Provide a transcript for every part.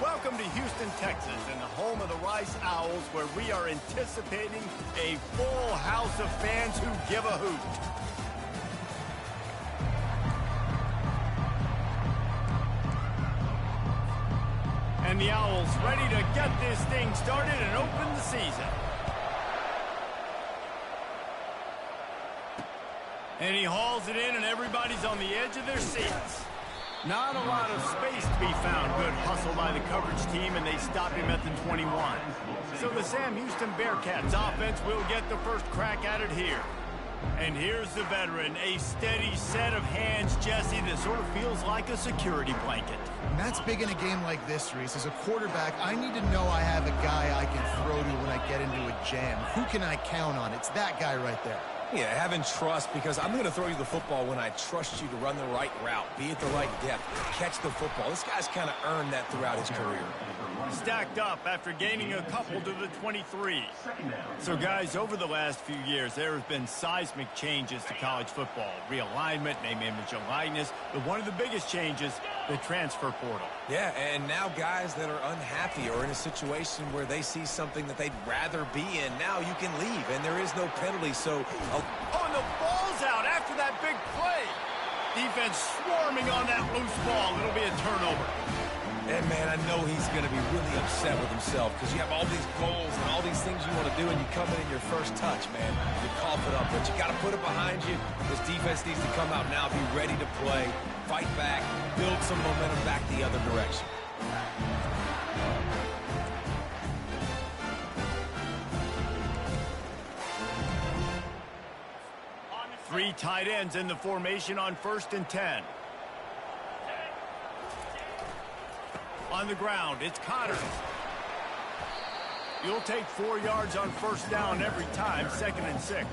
Welcome to Houston, Texas, and the home of the Rice Owls, where we are anticipating a full house of fans who give a hoot. And the Owls ready to get this thing started and open the season. And he hauls it in, and everybody's on the edge of their seats. Not a lot of space to be found. Good hustle by the coverage team, and they stop him at the 21. So the Sam Houston Bearcats offense will get the first crack at it here. And here's the veteran, a steady set of hands, Jesse, that sort of feels like a security blanket. And that's big in a game like this, Reese. As a quarterback, I need to know I have a guy I can throw to when I get into a jam. Who can I count on? It's that guy right there. Yeah, having trust, because I'm going to throw you the football when I trust you to run the right route, be at the right depth, catch the football. This guy's kind of earned that throughout his career. Stacked up after gaining a couple to the 23. So, guys, over the last few years, there have been seismic changes to college football. Realignment, name, image, and likeness. But one of the biggest changes, the transfer portal. Yeah, and now guys that are unhappy or in a situation where they see something that they'd rather be in, now you can leave, and there is no penalty. So, oh, and the ball's out after that big play. Defense swarming on that loose ball. It'll be a turnover. And, man, I know he's going to be really upset with himself because you have all these goals and all these things you want to do, and you come in your first touch, man. You cough it up, but you got to put it behind you. This defense needs to come out now, be ready to play, fight back, build some momentum back the other direction. Three tight ends in the formation on 1st and 10. On the ground, it's Cotter. You'll take 4 yards on 1st down every time, 2nd and 6.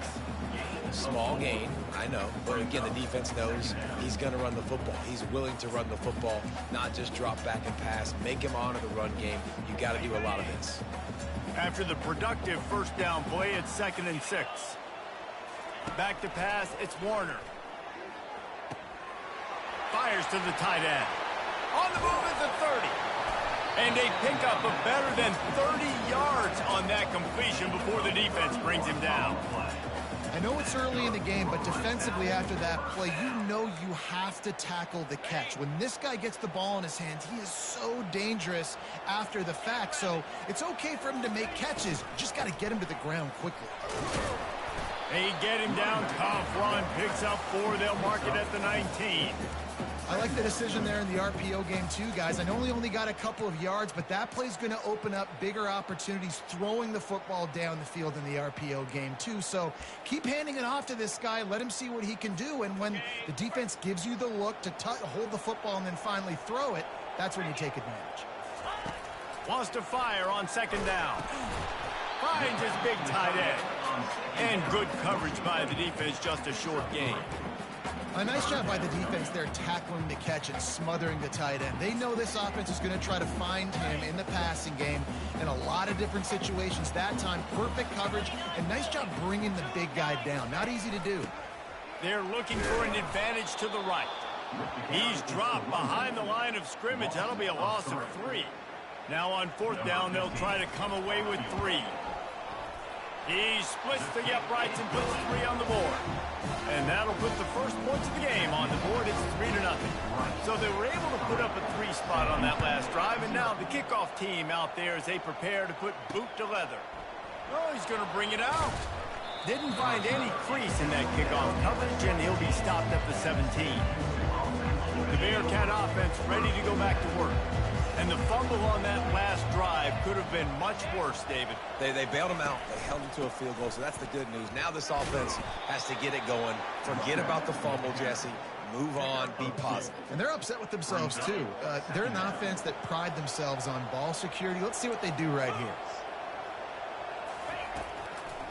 Small gain, I know. But again, the defense knows he's going to run the football. He's willing to run the football, not just drop back and pass. Make him honor the run game. You got to do a lot of this. After the productive 1st down play, it's 2nd and 6. Back to pass, it's Warner. Fires to the tight end. On the move at the 30. And a pickup of better than 30 yards on that completion before the defense brings him down. I know it's early in the game, but defensively after that play, you know you have to tackle the catch. When this guy gets the ball in his hands, he is so dangerous after the fact. So it's okay for him to make catches. Just got to get him to the ground quickly. They get him down, tough run, picks up 4. They'll mark it at the 19. I like the decision there in the RPO game too, guys. I know he only got a couple of yards, but that play's going to open up bigger opportunities throwing the football down the field in the RPO game too. So keep handing it off to this guy. Let him see what he can do. And when the defense gives you the look to hold the football and then finally throw it, that's when you take advantage. Wants to fire on 2nd down. Finds his big tight end. And good coverage by the defense, just a short gain. A nice job by the defense there tackling the catch and smothering the tight end. They know this offense is going to try to find him in the passing game in a lot of different situations. That time, perfect coverage, and nice job bringing the big guy down. Not easy to do. They're looking for an advantage to the right. He's dropped behind the line of scrimmage. That'll be a loss of 3. Now on 4th down, they'll try to come away with 3. He splits the uprights and puts 3 on the board. And that'll put the first points of the game on the board. It's 3-0. So they were able to put up a 3 spot on that last drive, and now the kickoff team out there as they prepare to put boot to leather. Oh, he's going to bring it out. Didn't find any crease in that kickoff coverage, and he'll be stopped at the 17. The Bearcat offense ready to go back to work. And the fumble on that last drive could have been much worse, David. They bailed him out. They held him to a field goal, so that's the good news. Now this offense has to get it going. Forget about the fumble, Jesse. Move on. Be positive. And they're upset with themselves, too. They're an offense that pride themselves on ball security. Let's see what they do right here.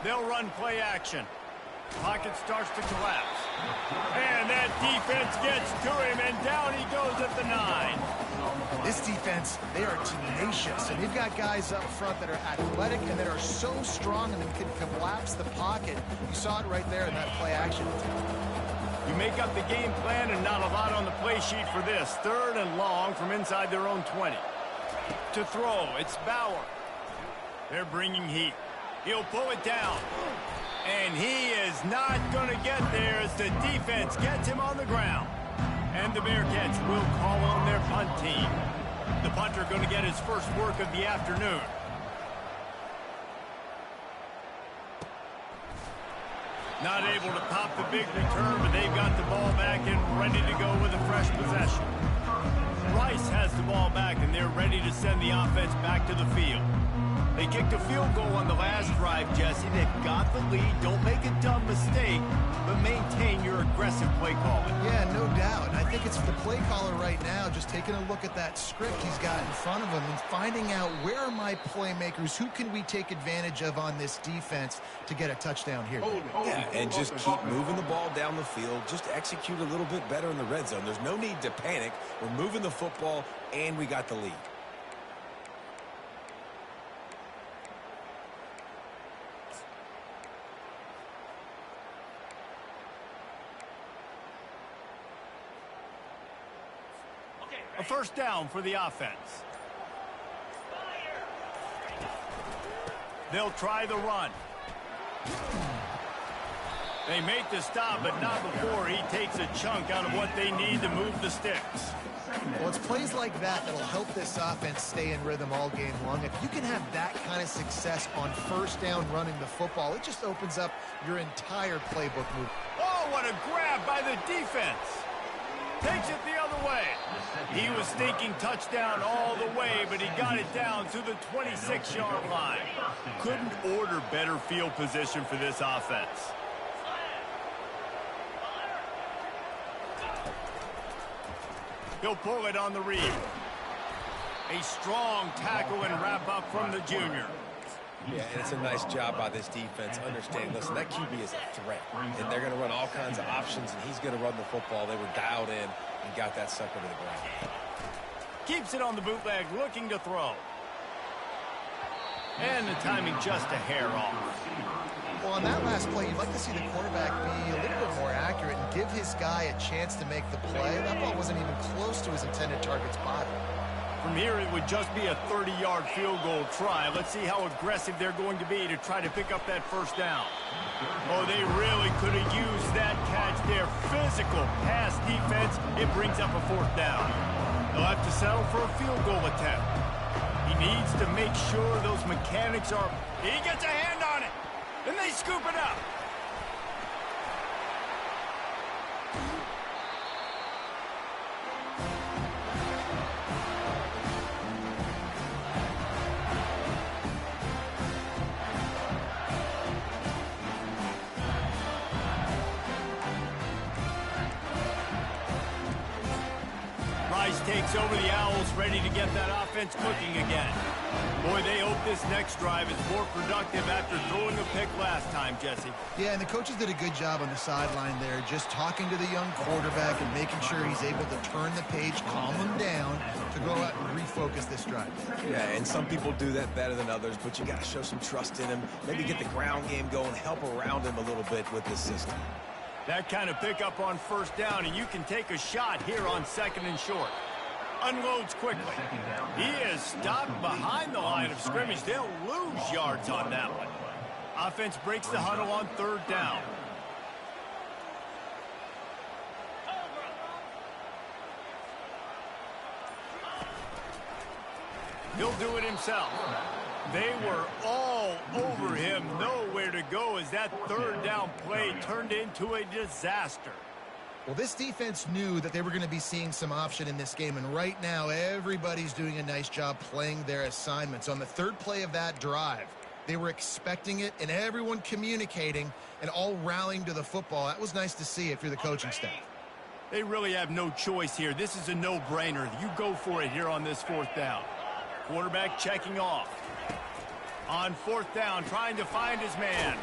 They'll run play action. Pocket starts to collapse. And that defense gets to him, and down he goes at the 9. This defense, they are tenacious, and they've got guys up front that are athletic and that are so strong and can collapse the pocket. You saw it right there in that play action. You make up the game plan and not a lot on the play sheet for this. 3rd and long from inside their own 20. to throw. It's Bauer. They're bringing heat. He'll pull it down. And he is not going to get there as the defense gets him on the ground. And the Bearcats will call on their punt team. The punter going to get his first work of the afternoon. Not able to pop the big return, but they've got the ball back and ready to go with a fresh possession. Rice has the ball back, and they're ready to send the offense back to the field. They kicked a field goal on the last drive, Jesse. They've got the lead. Don't make a dumb mistake, but maintain your aggressive play calling. Yeah, no doubt. I think it's the play caller right now just taking a look at that script he's got in front of him and finding out where are my playmakers, who can we take advantage of on this defense to get a touchdown here. Yeah, and just keep moving the ball down the field. Just execute a little bit better in the red zone. There's no need to panic. We're moving the football, and we got the lead. A first down for the offense. They'll try the run. They make the stop, but not before he takes a chunk out of what they need to move the sticks. Well, it's plays like that that'll help this offense stay in rhythm all game long. If you can have that kind of success on first down running the football, it just opens up your entire playbook move. Oh, what a grab by the defense. Takes it the other way. He was thinking touchdown all the way, but he got it down to the 26-yard line. Couldn't order better field position for this offense. He'll pull it on the read. A strong tackle and wrap up from the junior. Yeah, and it's a nice job by this defense. Understand, listen, that QB is a threat, and they're going to run all kinds of options, and he's going to run the football. They were dialed in and got that sucker to the ground. Keeps it on the bootleg, looking to throw. And the timing just a hair off. Well, on that last play, you'd like to see the quarterback be a little bit more accurate and give his guy a chance to make the play. That ball wasn't even close to his intended target spot. From here, it would just be a 30-yard field goal try. Let's see how aggressive they're going to be to try to pick up that first down. Oh, they really could have used that catch there. Physical pass defense. It brings up a fourth down. They'll have to settle for a field goal attempt. He needs to make sure those mechanics are... He gets a hand on it, and they scoop it up. Rice takes over the Owls, ready to get that offense cooking again. Boy, they hope this next drive is more productive after throwing a pick last time, Jesse. Yeah, and the coaches did a good job on the sideline there, just talking to the young quarterback and making sure he's able to turn the page, calm him down, to go out and refocus this drive. Yeah, and some people do that better than others, but you got to show some trust in him. Maybe get the ground game going, help around him a little bit with this system. That kind of pickup on first down, and you can take a shot here on second and short. Unloads quickly. He is stopped behind the line of scrimmage. They'll lose yards on that one. Offense breaks the huddle on third down. He'll do it himself. They were all over him, nowhere to go as that third down play turned into a disaster. Well, this defense knew that they were going to be seeing some option in this game, and right now everybody's doing a nice job playing their assignments. On the third play of that drive, they were expecting it, and everyone communicating and all rallying to the football. That was nice to see if you're the coaching staff. They really have no choice here. This is a no-brainer. You go for it here on this fourth down. Quarterback checking off. On fourth down, trying to find his man.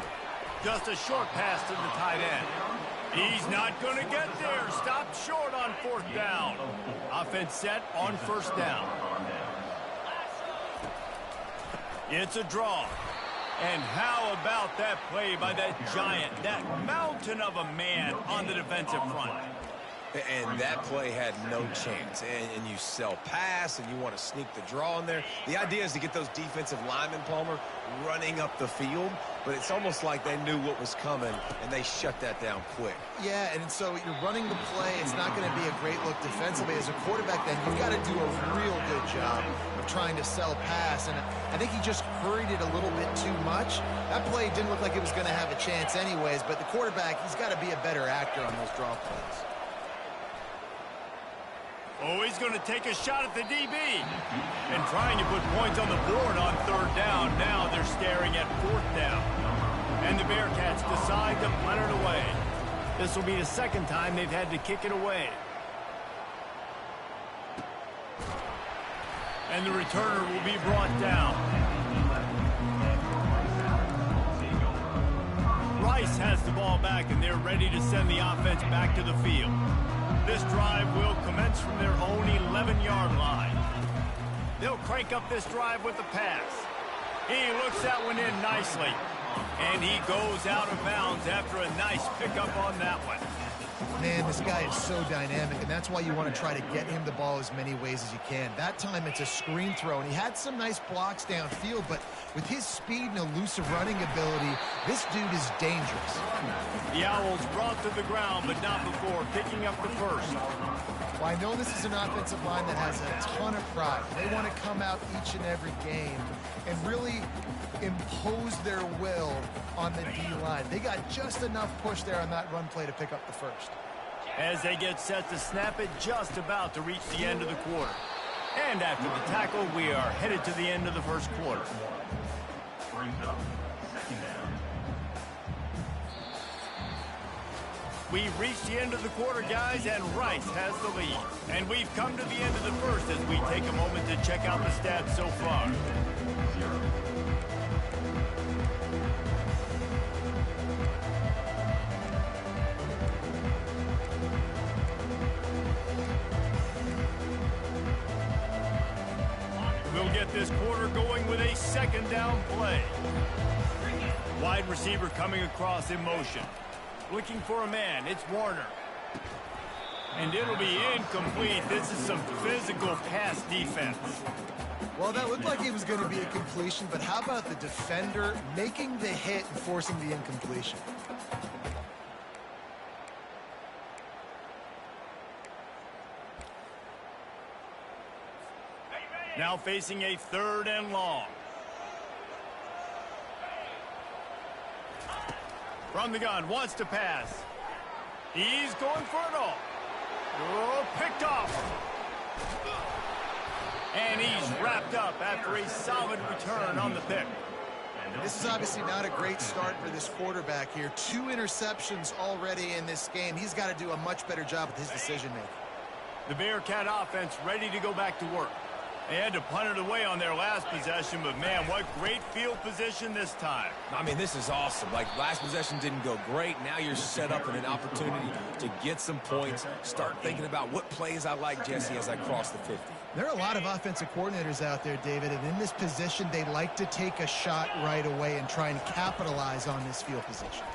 Just a short pass to the tight end. He's not going to get there. Stopped short on fourth down. Offense set on first down. It's a draw. And how about that play by that giant, that mountain of a man on the defensive front? And that play had no chance. And you sell pass, and you want to sneak the draw in there. The idea is to get those defensive linemen, Palmer, running up the field. But it's almost like they knew what was coming, and they shut that down quick. Yeah, and so you're running the play. It's not going to be a great look defensively. As a quarterback, then you've got to do a real good job of trying to sell pass. And I think he just hurried it a little bit too much. That play didn't look like it was going to have a chance anyways, but the quarterback, he's got to be a better actor on those draw plays. Oh, he's going to take a shot at the DB. And trying to put points on the board on third down. Now they're staring at fourth down. And the Bearcats decide to punt it away. This will be the second time they've had to kick it away. And the returner will be brought down. Rice has the ball back, and they're ready to send the offense back to the field. This drive will commence from their own 11-yard line. They'll crank up this drive with the pass. He looks that one in nicely. And he goes out of bounds after a nice pickup on that one. Man, this guy is so dynamic, and that's why you want to try to get him the ball as many ways as you can. That time it's a screen throw, and he had some nice blocks downfield, but with his speed and elusive running ability, this dude is dangerous. The Owls brought to the ground, but not before picking up the first. Well, I know this is an offensive line that has a ton of pride. They want to come out each and every game and really impose their will on the D-line. They got just enough push there on that run play to pick up the first. As they get set to snap it, just about to reach the end of the quarter. And after the tackle, we are headed to the end of the first quarter. We've reached the end of the quarter, guys, and Rice has the lead. And we've come to the end of the first as we take a moment to check out the stats so far. We'll get this quarter going with a second down play. Wide receiver coming across in motion. Looking for a man. It's Warner. And it'll be incomplete. This is some physical pass defense. Well, that looked like it was going to be a completion, but how about the defender making the hit and forcing the incompletion? Now facing a third and long. From the gun, wants to pass. He's going for it all. Oh, picked off. And he's wrapped up after a solid return on the pick. This is obviously not a great start for this quarterback here. 2 interceptions already in this game. He's got to do a much better job with his decision-making. The Bearcat offense ready to go back to work. They had to punt it away on their last possession, but man, what great field position this time. I mean, this is awesome. Like, last possession didn't go great. Now you're set up in an opportunity to get some points. Start thinking about what plays I like, Jesse, as I cross the 50. There are a lot of offensive coordinators out there, David, and in this position, they like to take a shot right away and try and capitalize on this field position.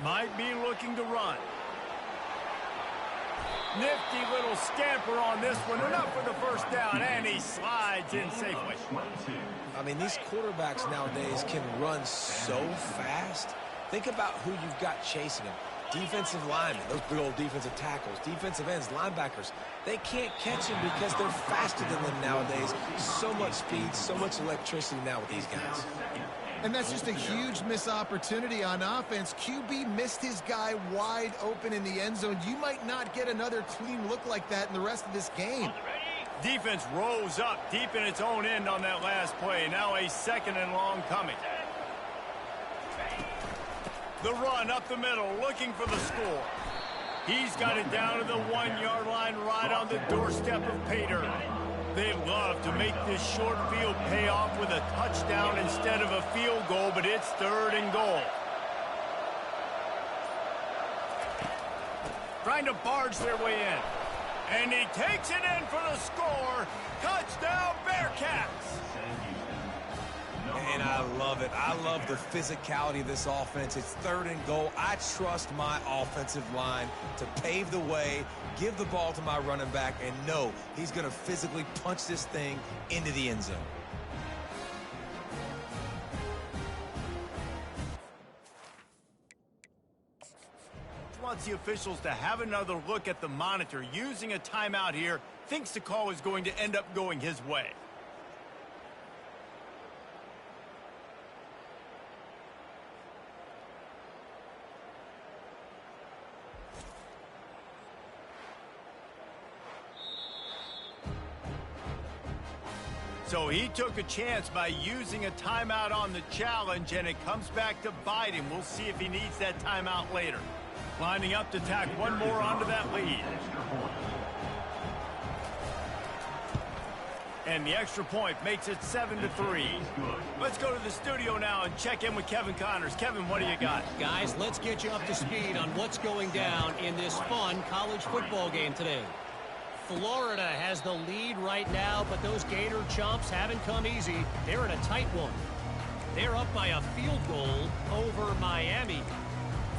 Might be looking to run. Nifty little scamper on this one, enough for the first down, and he slides in safely. I mean, these quarterbacks nowadays can run so fast. Think about who you've got chasing them. Defensive linemen, those big old defensive tackles, defensive ends, linebackers. They can't catch them because they're faster than them nowadays. So much speed, so much electricity now with these guys. And that's just a huge missed opportunity on offense. QB missed his guy wide open in the end zone. You might not get another clean look like that in the rest of this game. Defense rose up deep in its own end on that last play. Now a second and long coming. The run up the middle, looking for the score. He's got it down to the 1-yard line right on the doorstep of Pater. They love to make this short field pay off with a touchdown instead of a field goal, but it's third and goal. Trying to barge their way in. And he takes it in for the score. Touchdown, Bearcats. And I love it. I love the physicality of this offense. It's 3rd and goal. I trust my offensive line to pave the way, give the ball to my running back, and know he's going to physically punch this thing into the end zone. Wants the officials to have another look at the monitor. Using a timeout here, thinks the call is going to end up going his way. So he took a chance by using a timeout on the challenge, and it comes back to bite him. We'll see if he needs that timeout later. Lining up to tack one more onto that lead. And the extra point makes it 7-3. Let's go to the studio now and check in with Kevin Connors. Kevin, what do you got? Guys, let's get you up to speed on what's going down in this fun college football game today. Florida has the lead right now, but those Gator chumps haven't come easy. They're in a tight one. They're up by a field goal over Miami.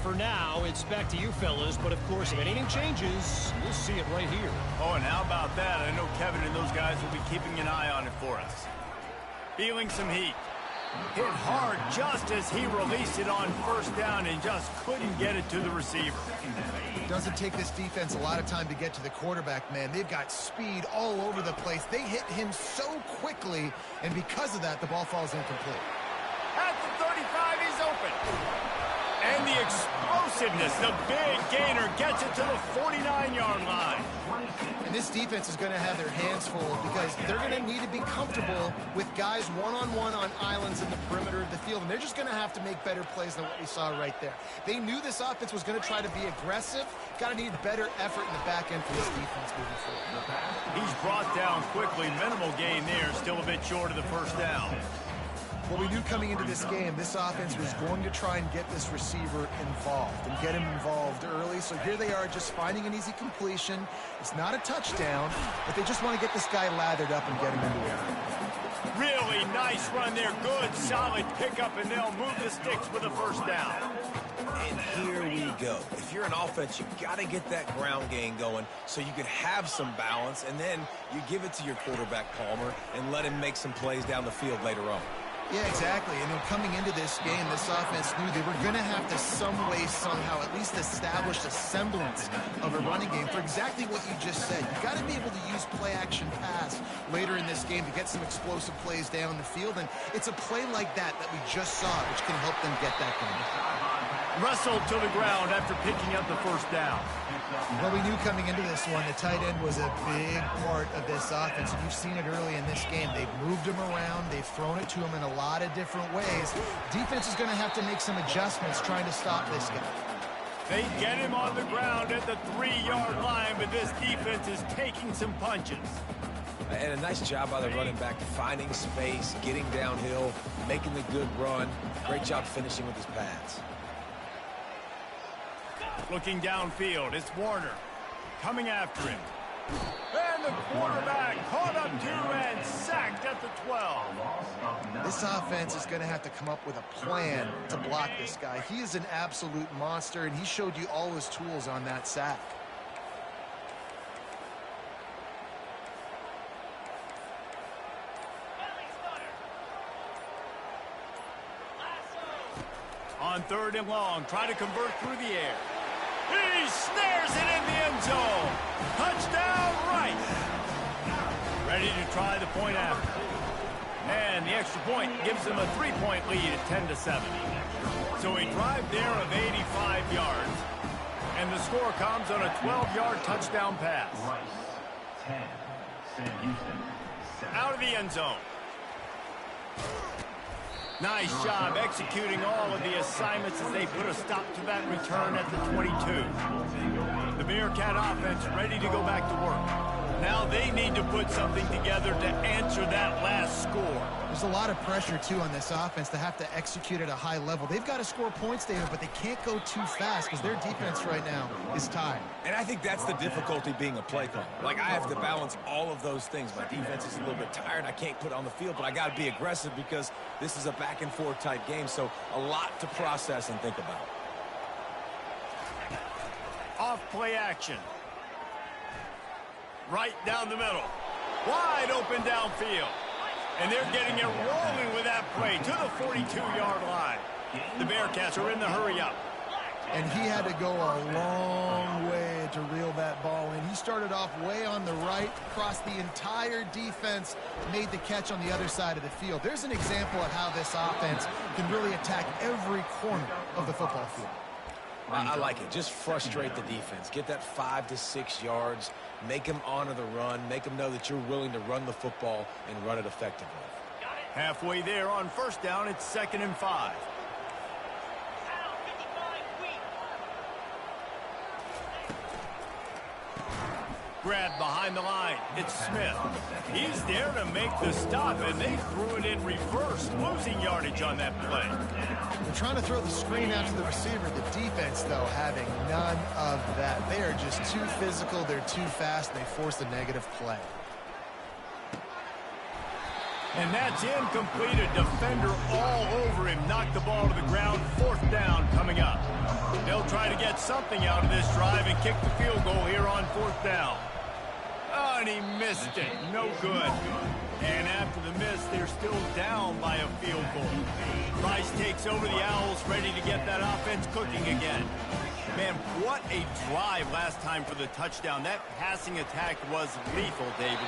For now, it's back to you fellas, but of course, if anything changes, we'll see it right here. Oh, and how about that? I know Kevin and those guys will be keeping an eye on it for us. Feeling some heat. Hit hard just as he released it on 1st down and just couldn't get it to the receiver. Doesn't take this defense a lot of time to get to the quarterback, man. They've got speed all over the place. They hit him so quickly, and because of that, the ball falls incomplete. At the 35, he's open. And the explosiveness, the big gainer gets it to the 49-yard line. And this defense is going to have their hands full because they're going to need to be comfortable with guys one-on-one on islands in the perimeter of the field. And they're just going to have to make better plays than what we saw right there. They knew this offense was going to try to be aggressive. Got to need better effort in the back end for this defense moving forward. He's brought down quickly. Minimal gain there. Still a bit short of the 1st down. Well, we knew coming into this game, this offense was going to try and get this receiver involved and get him involved early. So here they are just finding an easy completion. It's not a touchdown, but they just want to get this guy lathered up and get him into it. Really nice run there. Good, solid pickup, and they'll move the sticks with a 1st down. And here we go. If you're an offense, you got to get that ground game going so you can have some balance, and then you give it to your quarterback, Palmer, and let him make some plays down the field later on. Yeah, exactly. And coming into this game, this offense knew they were going to have to some way, somehow, at least establish a semblance of a running game for exactly what you just said. You got to be able to use play-action pass later in this game to get some explosive plays down the field. And it's a play like that that we just saw, which can help them get that going. Wrestled to the ground after picking up the 1st down. Well, we knew coming into this one, the tight end was a big part of this offense. And you've seen it early in this game. They've moved him around. They've thrown it to him in a lot of different ways. Defense is going to have to make some adjustments trying to stop this guy. They get him on the ground at the 3-yard line, but this defense is taking some punches. And a nice job by the running back, finding space, getting downhill, making the good run. Great job finishing with his pads. Looking downfield, it's Warner coming after him. And the quarterback caught up to and sacked at the 12. This offense is going to have to come up with a plan to block this guy. He is an absolute monster, and he showed you all his tools on that sack. On 3rd and long, try to convert through the air. He snares it in the end zone. Touchdown, Rice. Ready to try the point after. And the extra point gives them a 3-point lead at 10-7. So a drive there of 85 yards. And the score comes on a 12-yard touchdown pass. Rice, 10. Sam Houston, 7. Out of the end zone. Nice job executing all of the assignments as they put a stop to that return at the 22. The Bearcat offense ready to go back to work. Now they need to put something together to answer that last score. There's a lot of pressure, too, on this offense to have to execute at a high level. They've got to score points, David, but they can't go too fast because their defense right now is tired. And I think that's the difficulty being a play caller. Like, I have to balance all of those things. My defense is a little bit tired. I can't put it on the field, but I got to be aggressive because this is a back-and-forth type game, so a lot to process and think about. Off play action. Right down the middle. Wide open downfield. And they're getting it rolling with that play to the 42-yard line. The Bearcats are in the hurry-up. And he had to go a long way to reel that ball in. He started off way on the right, crossed the entire defense, made the catch on the other side of the field. There's an example of how this offense can really attack every corner of the football field. I like it. Just frustrate the defense. Get that 5 to 6 yards. Make them honor the run. Make them know that you're willing to run the football and run it effectively. Halfway there on first down, it's 2nd and 5. Grab behind the line. It's Smith. He's there to make the stop, and they threw it in reverse, losing yardage on that play. They're trying to throw the screen out to the receiver. The defense, though, having none of that. They are just too physical. They're too fast. And they force a negative play. And that's incomplete. A defender all over him. Knocked the ball to the ground. 4th down coming up. They'll try to get something out of this drive and kick the field goal here on 4th down. Oh, and he missed it. No good. And after the miss, they're still down by a field goal. Rice takes over the Owls, ready to get that offense cooking again. Man, what a drive last time for the touchdown. That passing attack was lethal, David.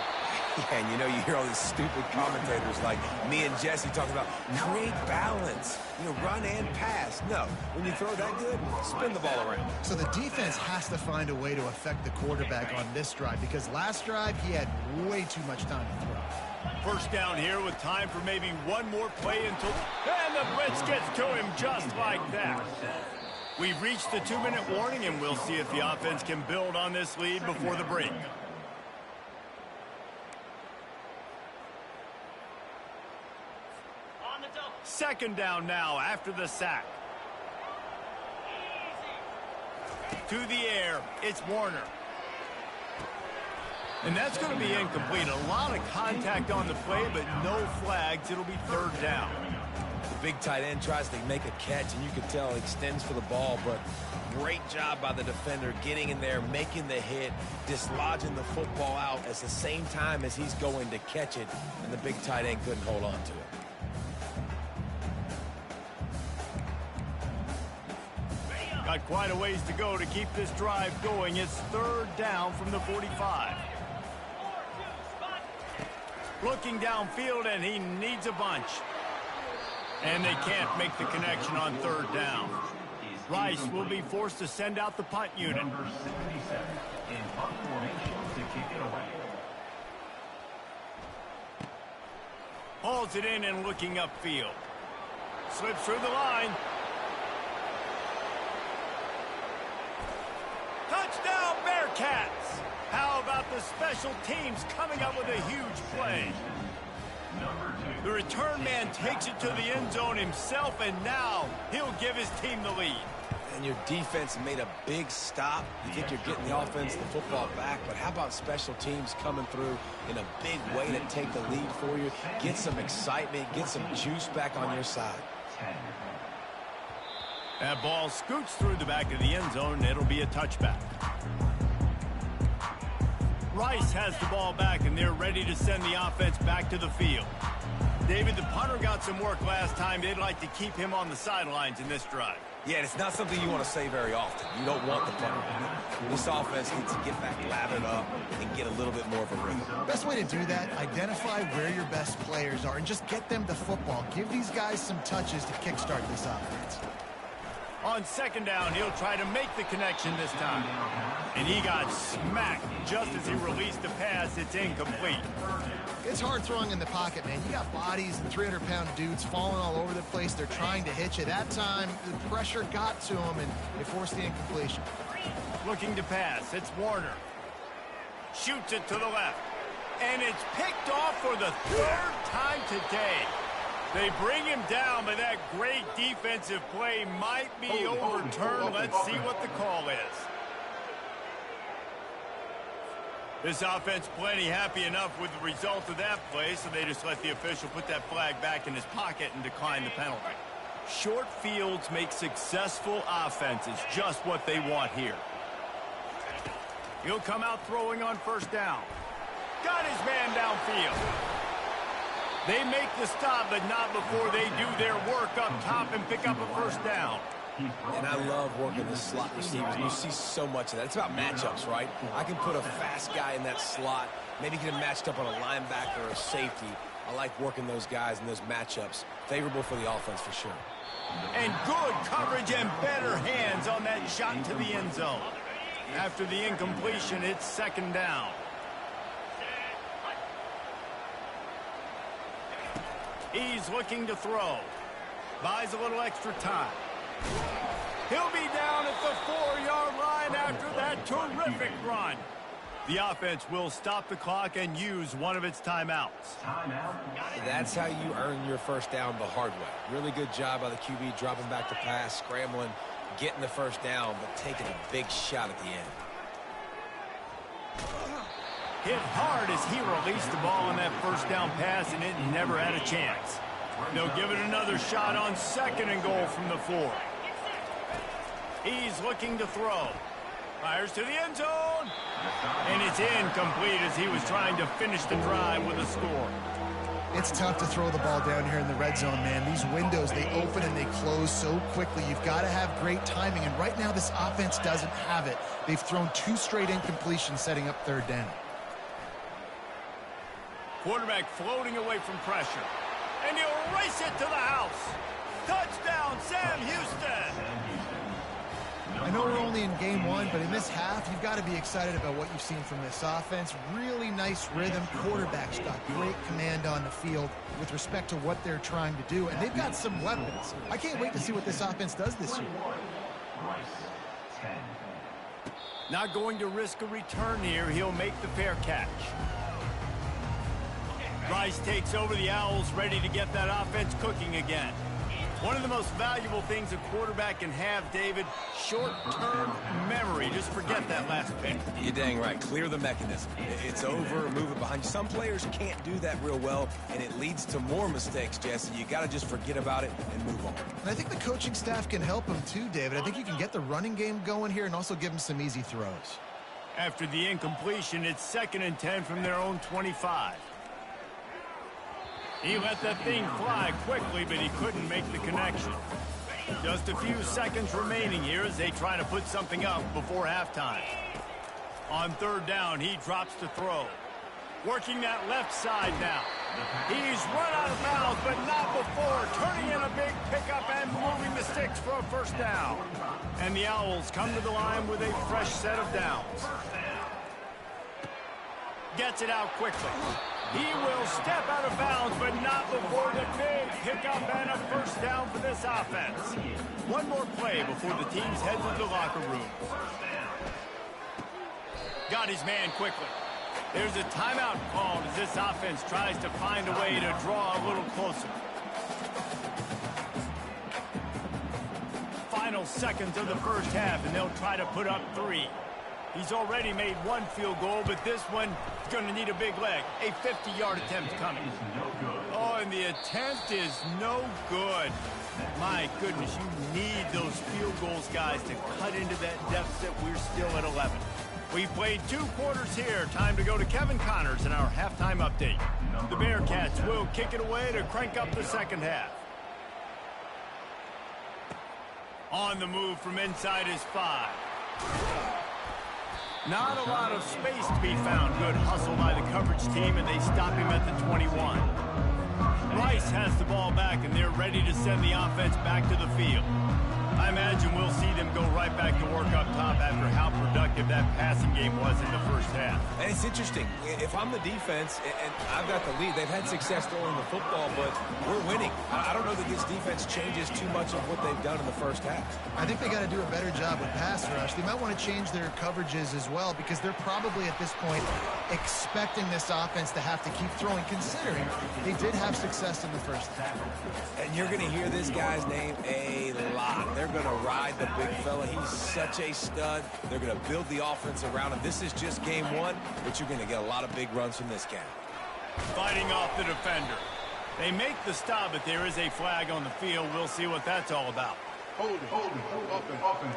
Yeah, and you know, you hear all these stupid commentators like me and Jesse talking about create balance, run and pass. No, when you throw that good, spin the ball around. So the defense has to find a way to affect the quarterback on this drive because last drive he had way too much time to throw. First down here with time for maybe one more play until... And the blitz gets to him just like that. We've reached the 2-minute warning, and we'll see if the offense can build on this lead before the break. Second down now after the sack. To the air, it's Warner. And that's going to be incomplete. A lot of contact on the play, but no flags. It'll be 3rd down. The big tight end tries to make a catch, and you can tell he extends for the ball, but great job by the defender getting in there, making the hit, dislodging the football out at the same time as he's going to catch it, and the big tight end couldn't hold on to it. Got quite a ways to go to keep this drive going. It's 3rd down from the 45. Looking downfield, and he needs a bunch. And they can't make the connection on 3rd down. Rice will be forced to send out the punt unit. Number 77 in punt formation to kick it away. Hauls it in and looking upfield. Slips through the line. Touchdown, Bearcats! How about the special teams coming up with a huge play? The return man takes it to the end zone himself, and now he'll give his team the lead. And your defense made a big stop. You think you're getting the offense, the football back, but how about special teams coming through in a big way to take the lead for you? Get some excitement, get some juice back on your side. That ball scoots through the back of the end zone, and it'll be a touchback. Rice has the ball back, and they're ready to send the offense back to the field. David, the punter got some work last time. They'd like to keep him on the sidelines in this drive. Yeah, it's not something you want to say very often. You don't want the punter. This offense needs to get back lathered up and get a little bit more of a rhythm. Best way to do that, identify where your best players are and just get them the football. Give these guys some touches to kickstart this offense. On 2nd down, he'll try to make the connection this time. And he got smacked just as he released the pass. It's incomplete. It's hard throwing in the pocket, man. You got bodies and 300-pound dudes falling all over the place. They're trying to hit you. That time, the pressure got to him, and it forced the incompletion. Looking to pass. It's Warner. Shoots it to the left. And it's picked off for the third time today. They bring him down, but that great defensive play might be overturned. Let's see what the call is. This offense plenty happy enough with the result of that play, so they just let the official put that flag back in his pocket and decline the penalty. Short fields make successful offenses just what they want here. He'll come out throwing on first down. Got his man downfield. They make the stop, but not before they do their work up top and pick up a first down. And I love working the slot receivers. You see so much of that. It's about matchups, right? I can put a fast guy in that slot, maybe get him matched up on a linebacker or a safety. I like working those guys in those matchups. Favorable for the offense for sure. And good coverage and better hands on that shot to the end zone. After the incompletion, it's second down. He's looking to throw. Buys a little extra time. He'll be down at the 4-yard line after that terrific run. The offense will stop the clock and use one of its timeouts. That's how you earn your first down the hard way. Really good job by the QB dropping back to pass, scrambling, getting the first down, but taking a big shot at the end. Hit hard as he released the ball on that first down pass, and it never had a chance. They'll give it another shot on second and goal from the 4. He's looking to throw. Fires to the end zone. And it's incomplete as he was trying to finish the drive with a score. It's tough to throw the ball down here in the red zone, man. These windows, they open and they close so quickly. You've got to have great timing, and right now this offense doesn't have it. They've thrown 2 straight incompletions setting up third down. Quarterback floating away from pressure. And he'll race it to the house. Touchdown, Sam Houston. I know we're only in game 1, but in this half, you've got to be excited about what you've seen from this offense. Really nice rhythm. Quarterback's got great command on the field with respect to what they're trying to do, and they've got some weapons. I can't wait to see what this offense does this year. Not going to risk a return here. He'll make the fair catch. Rice takes over the Owls, ready to get that offense cooking again. One of the most valuable things a quarterback can have, David, short-term memory. Just forget that last pick. You're dang right. Clear the mechanism. It's over, move it behind you. Some players can't do that real well, and it leads to more mistakes, Jesse. You got to just forget about it and move on. And I think the coaching staff can help him too, David. I think you can get the running game going here and also give him some easy throws. After the incompletion, it's 2nd and 10 from their own 25. He let that thing fly quickly, but he couldn't make the connection. Just a few seconds remaining here as they try to put something up before halftime. On third down, he drops to throw. Working that left side now. He's run out of bounds, but not before turning in a big pickup and moving the sticks for a first down. And the Owls come to the line with a fresh set of downs. Gets it out quickly. He will step out of bounds, but not before the big pickup and a first down for this offense. One more play before the teams head to the locker room. Got his man quickly. There's a timeout called as this offense tries to find a way to draw a little closer. Final seconds of the first half, and they'll try to put up 3. He's already made 1 field goal, but this one is going to need a big leg. A 50-yard attempt coming. Oh, and the attempt is no good. My goodness, you need those field goals, guys, to cut into that deficit. We're still at 11. We played 2 quarters here. Time to go to Kevin Connors in our halftime update. The Bearcats will kick it away to crank up the second half. On the move from inside is 5. Not a lot of space to be found. Good hustle by the coverage team, and they stop him at the 21. Rice has the ball back, and they're ready to send the offense back to the field. I imagine we'll see them go right back to work up top after how productive that passing game was in the first half. And it's interesting. If I'm the defense and I've got the lead, they've had success throwing the football, but we're winning. I don't know that this defense changes too much of what they've done in the first half. I think they got to do a better job with pass rush. They might want to change their coverages as well because they're probably at this point expecting this offense to have to keep throwing, considering they did have success in the first half. And you're going to hear this guy's name a lot. They're going to ride the big fella. He's such a stud. They're going to build the offense around him. This is just game one, but you're going to get a lot of big runs from this guy. Fighting off the defender. They make the stop, but there is a flag on the field. We'll see what that's all about. Hold it, open.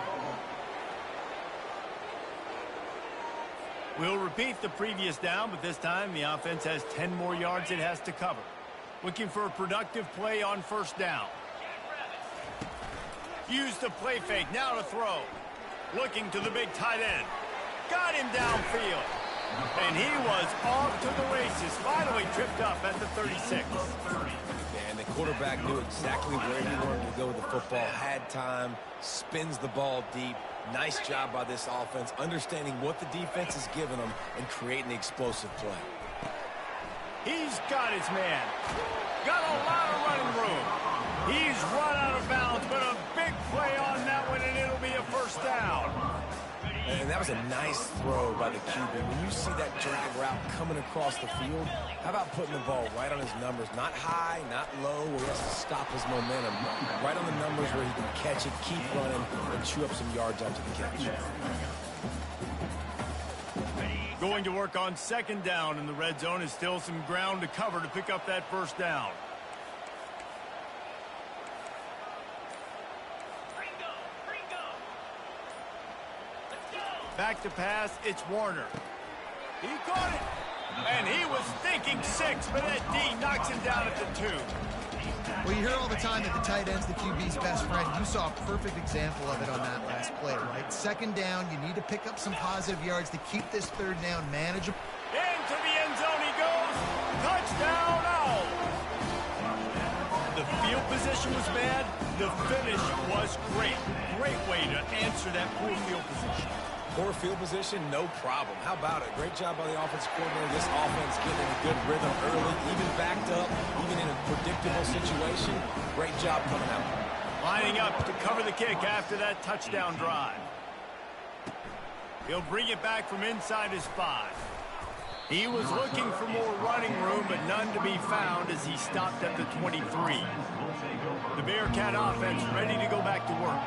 We'll repeat the previous down, but this time the offense has 10 more yards it has to cover. Looking for a productive play on first down. Use the play fake, now to throw. Looking to the big tight end. Got him downfield. And he was off to the races. Finally tripped up at the 36. And the quarterback knew exactly where he wanted to go with the football. Had time, spins the ball deep. Nice job by this offense, understanding what the defense is giving them and creating the explosive play. He's got his man. Got a lot of running room. He's run out of bounds, but a big play on that one, and it'll be a first down. And that was a nice throw by the QB. When you see that drag route coming across the field, how about putting the ball right on his numbers? Not high, not low, where he has to stop his momentum. Right on the numbers where he can catch it, keep running, and chew up some yards after the catch. Going to work on second down in the red zone is still some ground to cover to pick up that first down. Back to pass, it's Warner. He caught it, and he was thinking 6, but that D knocks him down at the 2. Well, you hear all the time that the tight end's the QB's best friend. You saw a perfect example of it on that last play, right? Second down, you need to pick up some positive yards to keep this third down manageable. Into the end zone he goes. Touchdown, Owls. The field position was bad. The finish was great. Great way to answer that poor field position. Poor field position, no problem. How about it? Great job by the offensive coordinator. This offense getting in a good rhythm early, even backed up, even in a predictable situation. Great job coming out. Lining up to cover the kick after that touchdown drive. He'll bring it back from inside his 5. He was looking for more running room, but none to be found as he stopped at the 23. The Bearcat offense ready to go back to work.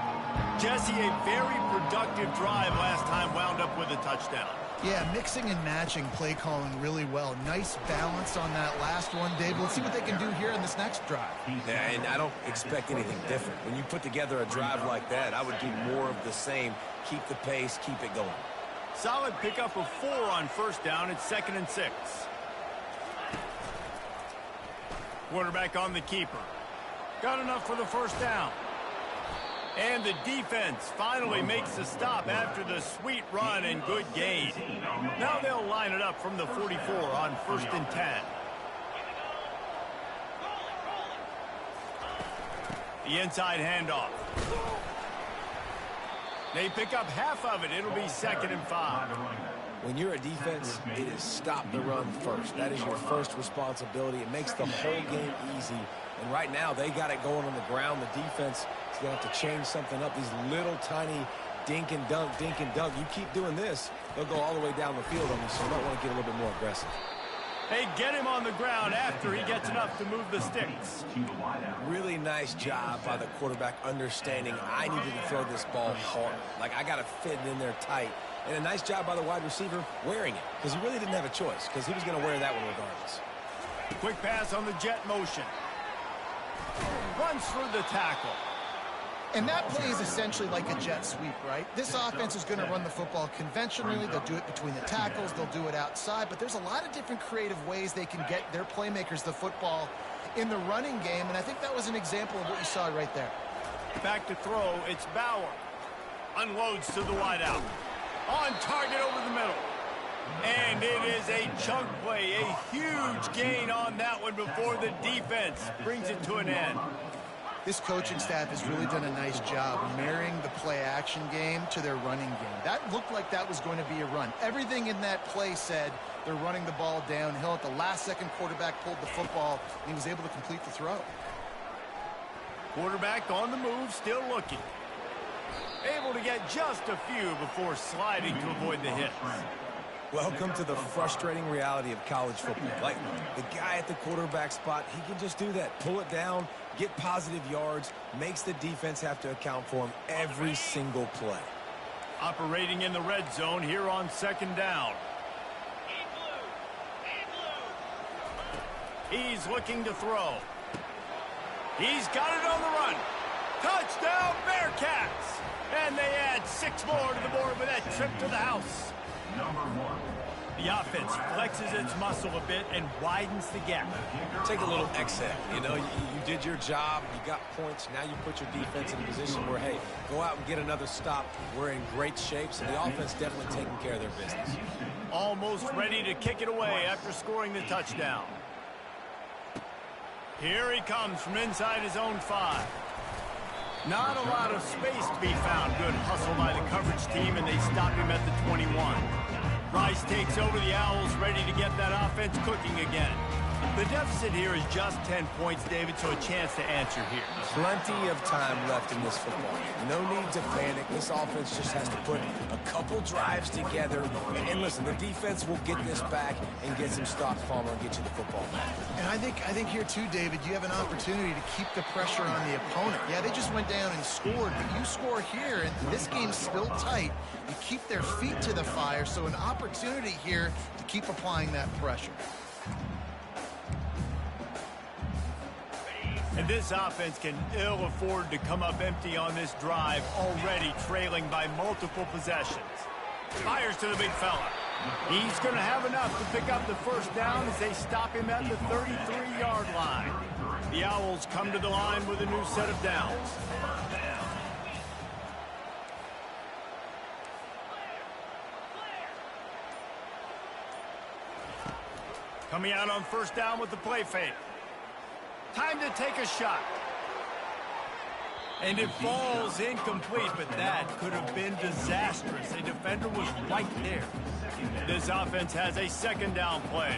Jesse, a very productive drive last time, wound up with a touchdown. Yeah, mixing and matching play calling really well. Nice balance on that last one, Dave. Let's see what they can do here in this next drive. Yeah, and I don't expect anything different. When you put together a drive like that, I would do more of the same. Keep the pace, keep it going. Solid pickup of 4 on first down. It's 2nd and 6. Quarterback on the keeper. Got enough for the first down. And the defense finally makes the stop after the sweet run and good gain. Now they'll line it up from the 44 on 1st and 10. The inside handoff. They pick up half of it. It'll be 2nd and 5. When you're a defense, it is stop the run first. That is your first responsibility. It makes the whole game easy. And right now, they got it going on the ground. The defense is going to have to change something up. These little tiny dink and dunk, dink and dunk. You keep doing this, they'll go all the way down the field on you, so you might want to get a little bit more aggressive. They get him on the ground after he gets enough to move the sticks. Really nice job by the quarterback understanding I needed to throw this ball hard. Like, I got to fit it in there tight. And a nice job by the wide receiver wearing it, because he really didn't have a choice, because he was going to wear that one regardless. Quick pass on the jet motion. Runs through the tackle. And that play is essentially like a jet sweep, right? This offense is going to run the football conventionally. They'll do it between the tackles. They'll do it outside. But there's a lot of different creative ways they can get their playmakers the football in the running game. And I think that was an example of what you saw right there. Back to throw. It's Bauer. Unloads to the wideout. On target over the middle. And it is a chunk play. A huge gain on that one before the defense brings it to an end. This coaching staff has really done a nice job marrying the play-action game to their running game. That looked like that was going to be a run. Everything in that play said they're running the ball downhill. At the last second, quarterback pulled the football, and he was able to complete the throw. Quarterback on the move, still looking. Able to get just a few before sliding to avoid the hits. Welcome to the frustrating reality of college football. Like, the guy at the quarterback spot, he can just do that. Pull it down, get positive yards, makes the defense have to account for him every single play. Operating in the red zone here on second down. He's looking to throw. He's got it on the run. Touchdown, Bearcats! And they add 6 more to the board with that trip to the house. The offense flexes its muscle a bit and widens the gap. Take a little exhale. You know, you did your job. You got points. Now you put your defense in a position where, hey, go out and get another stop. We're in great shape, so the offense definitely taking care of their business. Almost ready to kick it away after scoring the touchdown. Here he comes from inside his own 5. Not a lot of space to be found. Good hustle by the coverage team, and they stop him at the 21. Rice takes over the Owls, ready to get that offense cooking again. The deficit here is just 10 points, David, so a chance to answer here. Plenty of time left in this football game. No need to panic. This offense just has to put a couple drives together. And listen, the defense will get this back and get some stops, Palmer, and get you the football back. And I think here too, David, you have an opportunity to keep the pressure on the opponent. Yeah, they just went down and scored, but you score here, and this game's still tight. You keep their feet to the fire, so an opportunity here to keep applying that pressure. And this offense can ill afford to come up empty on this drive, already trailing by multiple possessions. Fires to the big fella. He's going to have enough to pick up the first down as they stop him at the 33-yard line. The Owls come to the line with a new set of downs. Coming out on first down with the play fake. Time to take a shot. And it falls incomplete, but that could have been disastrous. A defender was right there. This offense has a second down play.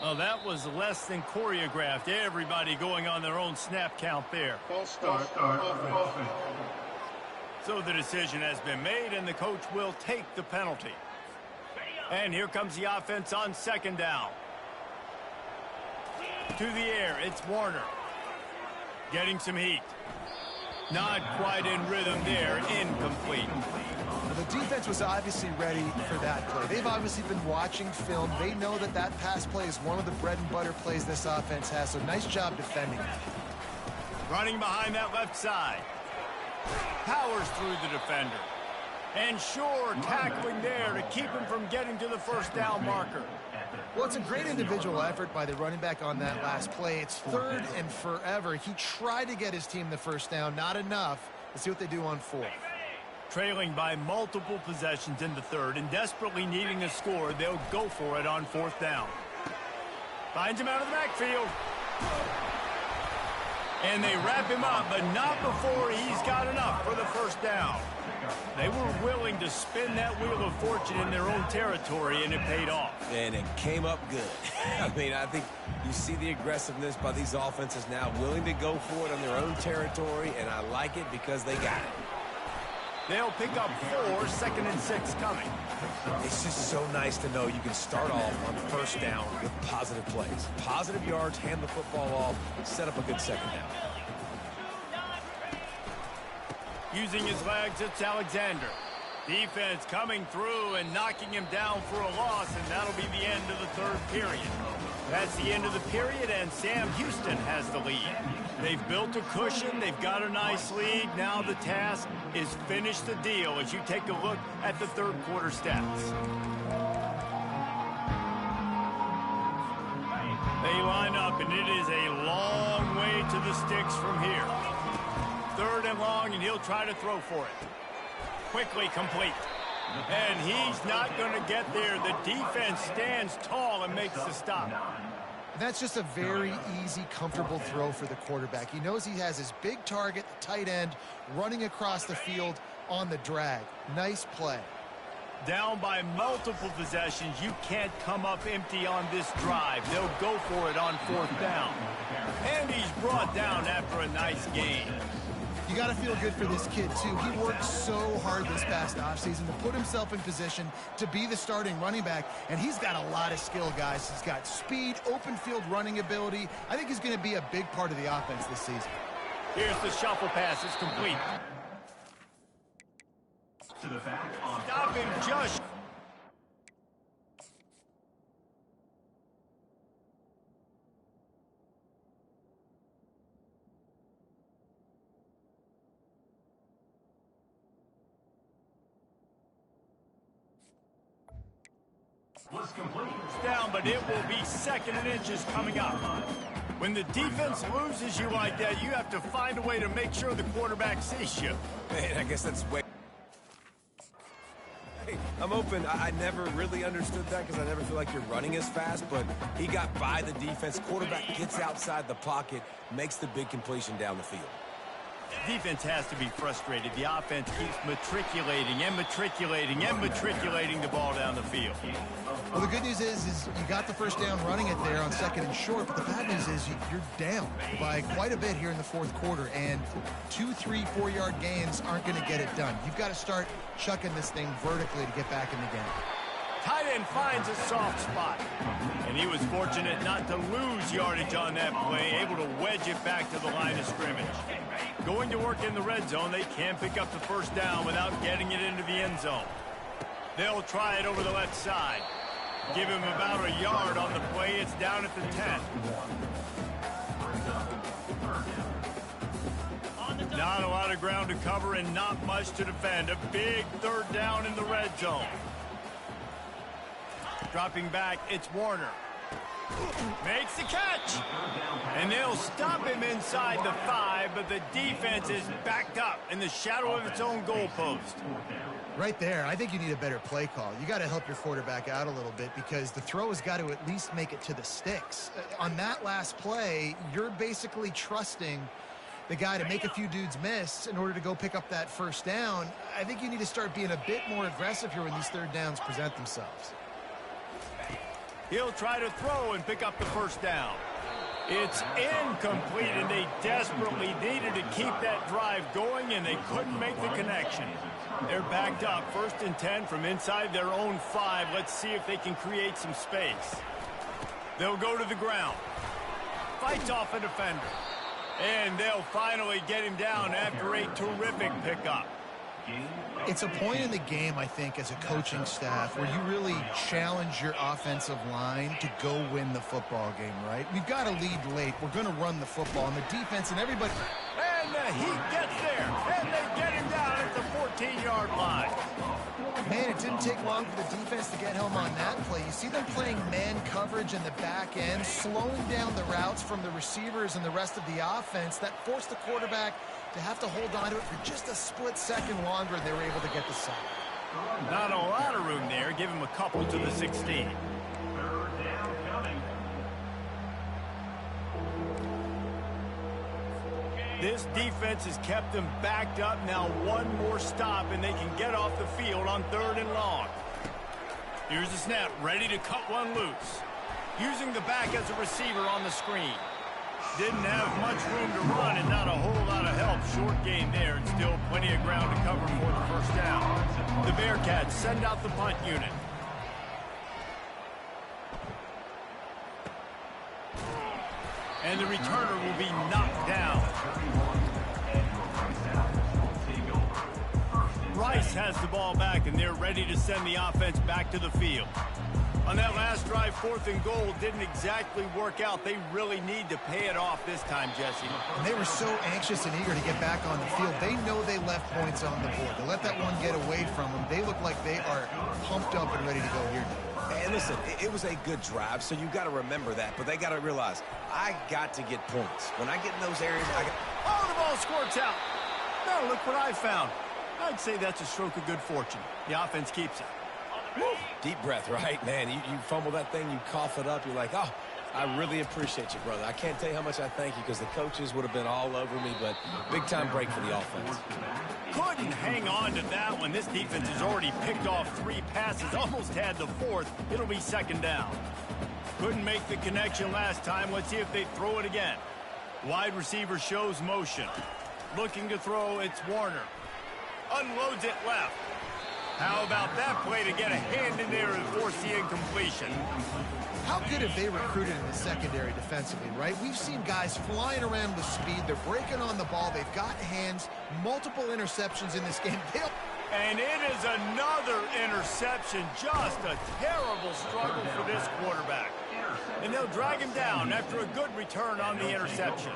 Well, that was less than choreographed. Everybody going on their own snap count there. False start. Offense. So the decision has been made, and the coach will take the penalty. And here comes the offense on second down. To the air, it's Warner. Getting some heat. Not quite in rhythm there, incomplete. The defense was obviously ready for that play. They've obviously been watching film. They know that that pass play is one of the bread and butter plays this offense has, so nice job defending. Running behind that left side. Powers through the defender. And sure, tackling there to keep him from getting to the first down marker. Well, it's a great individual effort by the running back on that last play. It's 3rd and forever. He tried to get his team the first down, not enough. Let's see what they do on 4th. Trailing by multiple possessions in the 3rd and desperately needing a score, they'll go for it on 4th down. Finds him out of the backfield. And they wrap him up, but not before he's got enough for the first down. They were willing to spin that wheel of fortune in their own territory, and it paid off. And it came up good. I mean, I think you see the aggressiveness by these offenses now, willing to go for it on their own territory, and I like it because they got it. They'll pick up 4, 2nd and 6 coming. It's just so nice to know you can start off on first down with positive plays. Positive yards, hand the football off, set up a good second down. Using his legs, it's Alexander. Defense coming through and knocking him down for a loss, and that'll be the end of the 3rd period. That's the end of the period, and Sam Houston has the lead. They've built a cushion. They've got a nice lead. Now the task is finish the deal as you take a look at the 3rd quarter stats. They line up, and it is a long way to the sticks from here. 3rd and long, and he'll try to throw for it. Quickly complete. And he's not going to get there. The defense stands tall and makes the stop. That's just a very easy, comfortable throw for the quarterback. He knows he has his big target, the tight end, running across the field on the drag. Nice play. Down by multiple possessions, you can't come up empty on this drive. They'll go for it on 4th down. And he's brought down after a nice gain. You got to feel good for this kid, too. He worked so hard this past offseason to put himself in position to be the starting running back, and he's got a lot of skill, guys. He's got speed, open field running ability. I think he's going to be a big part of the offense this season. Here's the shuffle pass. It's complete. To the back on Stop him just. was complete. Down, but it will be 2nd and inches coming up. When the defense loses you like that, you have to find a way to make sure the quarterback sees you. Man, I guess that's way... Hey, I'm open. I never really understood that because I never feel like you're running as fast, but he got by the defense. Quarterback gets outside the pocket, makes the big completion down the field. Defense has to be frustrated. The offense keeps matriculating and matriculating and matriculating the ball down the field. Well, the good news is you got the 1st down running it there on 2nd and short, but the bad news is you're down by quite a bit here in the 4th quarter, and 2, 3, 4-yard gains aren't going to get it done. You've got to start chucking this thing vertically to get back in the game. Tight end finds a soft spot, and he was fortunate not to lose yardage on that play, able to wedge it back to the line of scrimmage. Going to work in the red zone, they can pick up the 1st down without getting it into the end zone. They'll try it over the left side. Give him about a yard on the play. It's down at the 10. Not a lot of ground to cover and not much to defend. A big 3rd down in the red zone. Dropping back, it's Warner. Makes the catch. And they'll stop him inside the 5, but the defense is backed up in the shadow of its own goalpost. Right there, I think you need a better play call. You got to help your quarterback out a little bit because the throw has got to at least make it to the sticks. On that last play, you're basically trusting the guy to make a few dudes miss in order to go pick up that 1st down. I think you need to start being a bit more aggressive here when these 3rd downs present themselves. He'll try to throw and pick up the 1st down. It's incomplete, and they desperately needed to keep that drive going, and they couldn't make the connection. They're backed up, 1st and 10 from inside their own 5. Let's see if they can create some space. They'll go to the ground. Fights off a defender. And they'll finally get him down after a terrific pickup. It's a point in the game, I think, as a coaching staff where you really challenge your offensive line to go win the football game, right? We've got to lead late. We're going to run the football, and the defense and everybody... And the Heat gets there, and they get him down at the 14-yard line. Man, it didn't take long for the defense to get home on that play. You see them playing man coverage in the back end, slowing down the routes from the receivers and the rest of the offense. That forced the quarterback to have to hold on to it for just a split second longer, and they were able to get the sack. Not a lot of room there. Give him a couple to the 16. 3rd down coming. This defense has kept them backed up. Now one more stop, and they can get off the field on 3rd and long. Here's the snap, ready to cut one loose. Using the back as a receiver on the screen. Didn't have much room to run and not a whole lot of help. Short gain there and still plenty of ground to cover for the 1st down. The Bearcats send out the punt unit. And the returner will be knocked down. Rice has the ball back, and they're ready to send the offense back to the field. On that last drive, 4th and goal didn't exactly work out. They really need to pay it off this time, Jesse. And they were so anxious and eager to get back on the field. They know they left points on the board. To let that one get away from them, they look like they are pumped up and ready to go here. And listen, it was a good drive, so you got to remember that. But they got to realize, I got to get points. When I get in those areas, Oh, the ball squirts out. Now look what I found. I'd say that's a stroke of good fortune. The offense keeps it. Woo. Deep breath, right, man? You fumble that thing, you cough it up, you're like, oh, I really appreciate you, brother. I can't tell you how much I thank you because the coaches would have been all over me, but big-time break for the offense. Couldn't hang on to that one. This defense has already picked off 3 passes, almost had the 4th. It'll be 2nd down. Couldn't make the connection last time. Let's see if they throw it again. Wide receiver shows motion. Looking to throw, it's Warner. Unloads it left. How about that play to get a hand in there and force the incompletion? How good have they recruited in the secondary defensively, right? We've seen guys flying around with speed. They're breaking on the ball. They've got hands. Multiple interceptions in this game. And it is another interception. Just a terrible struggle for this quarterback. And they'll drag him down after a good return on the interception.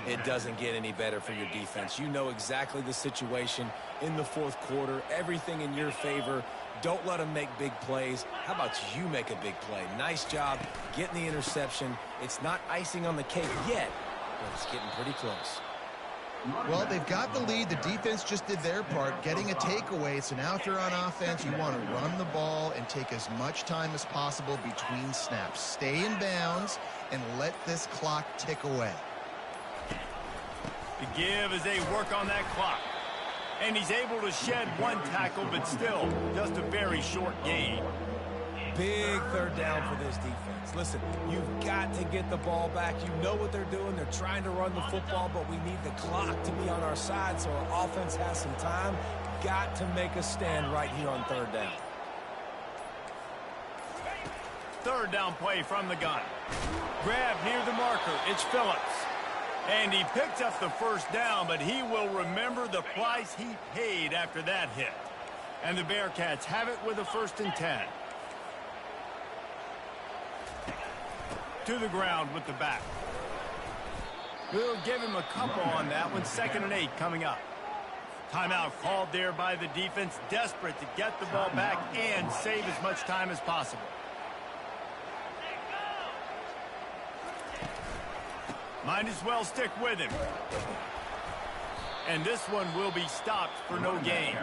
It doesn't get any better for your defense. You know exactly the situation in the 4th quarter. Everything in your favor. Don't let them make big plays. How about you make a big play? Nice job getting the interception. It's not icing on the cake yet, but it's getting pretty close. Well, they've got the lead. The defense just did their part, getting a takeaway. So now if you're on offense, you want to run the ball and take as much time as possible between snaps. Stay in bounds and let this clock tick away. The give as they work on that clock. And he's able to shed 1 tackle, but still just a very short gain. Big 3rd down for this defense. Listen, you've got to get the ball back. You know what they're doing. They're trying to run the football, but we need the clock to be on our side so our offense has some time. Got to make a stand right here on 3rd down. 3rd down play from the gun. Grab near the marker. It's Phillips. And he picked up the 1st down, but he will remember the price he paid after that hit. And the Bearcats have it with a 1st and 10. To the ground with the back. We'll give him a couple on that one. 2nd and 8 coming up. Timeout called there by the defense, desperate to get the ball back and save as much time as possible. Might as well stick with him. And this one will be stopped for no gain.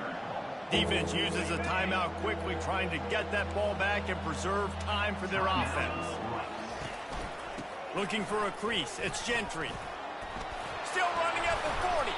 Defense uses a timeout quickly, trying to get that ball back and preserve time for their offense. Looking for a crease. It's Gentry. Still running at the 40.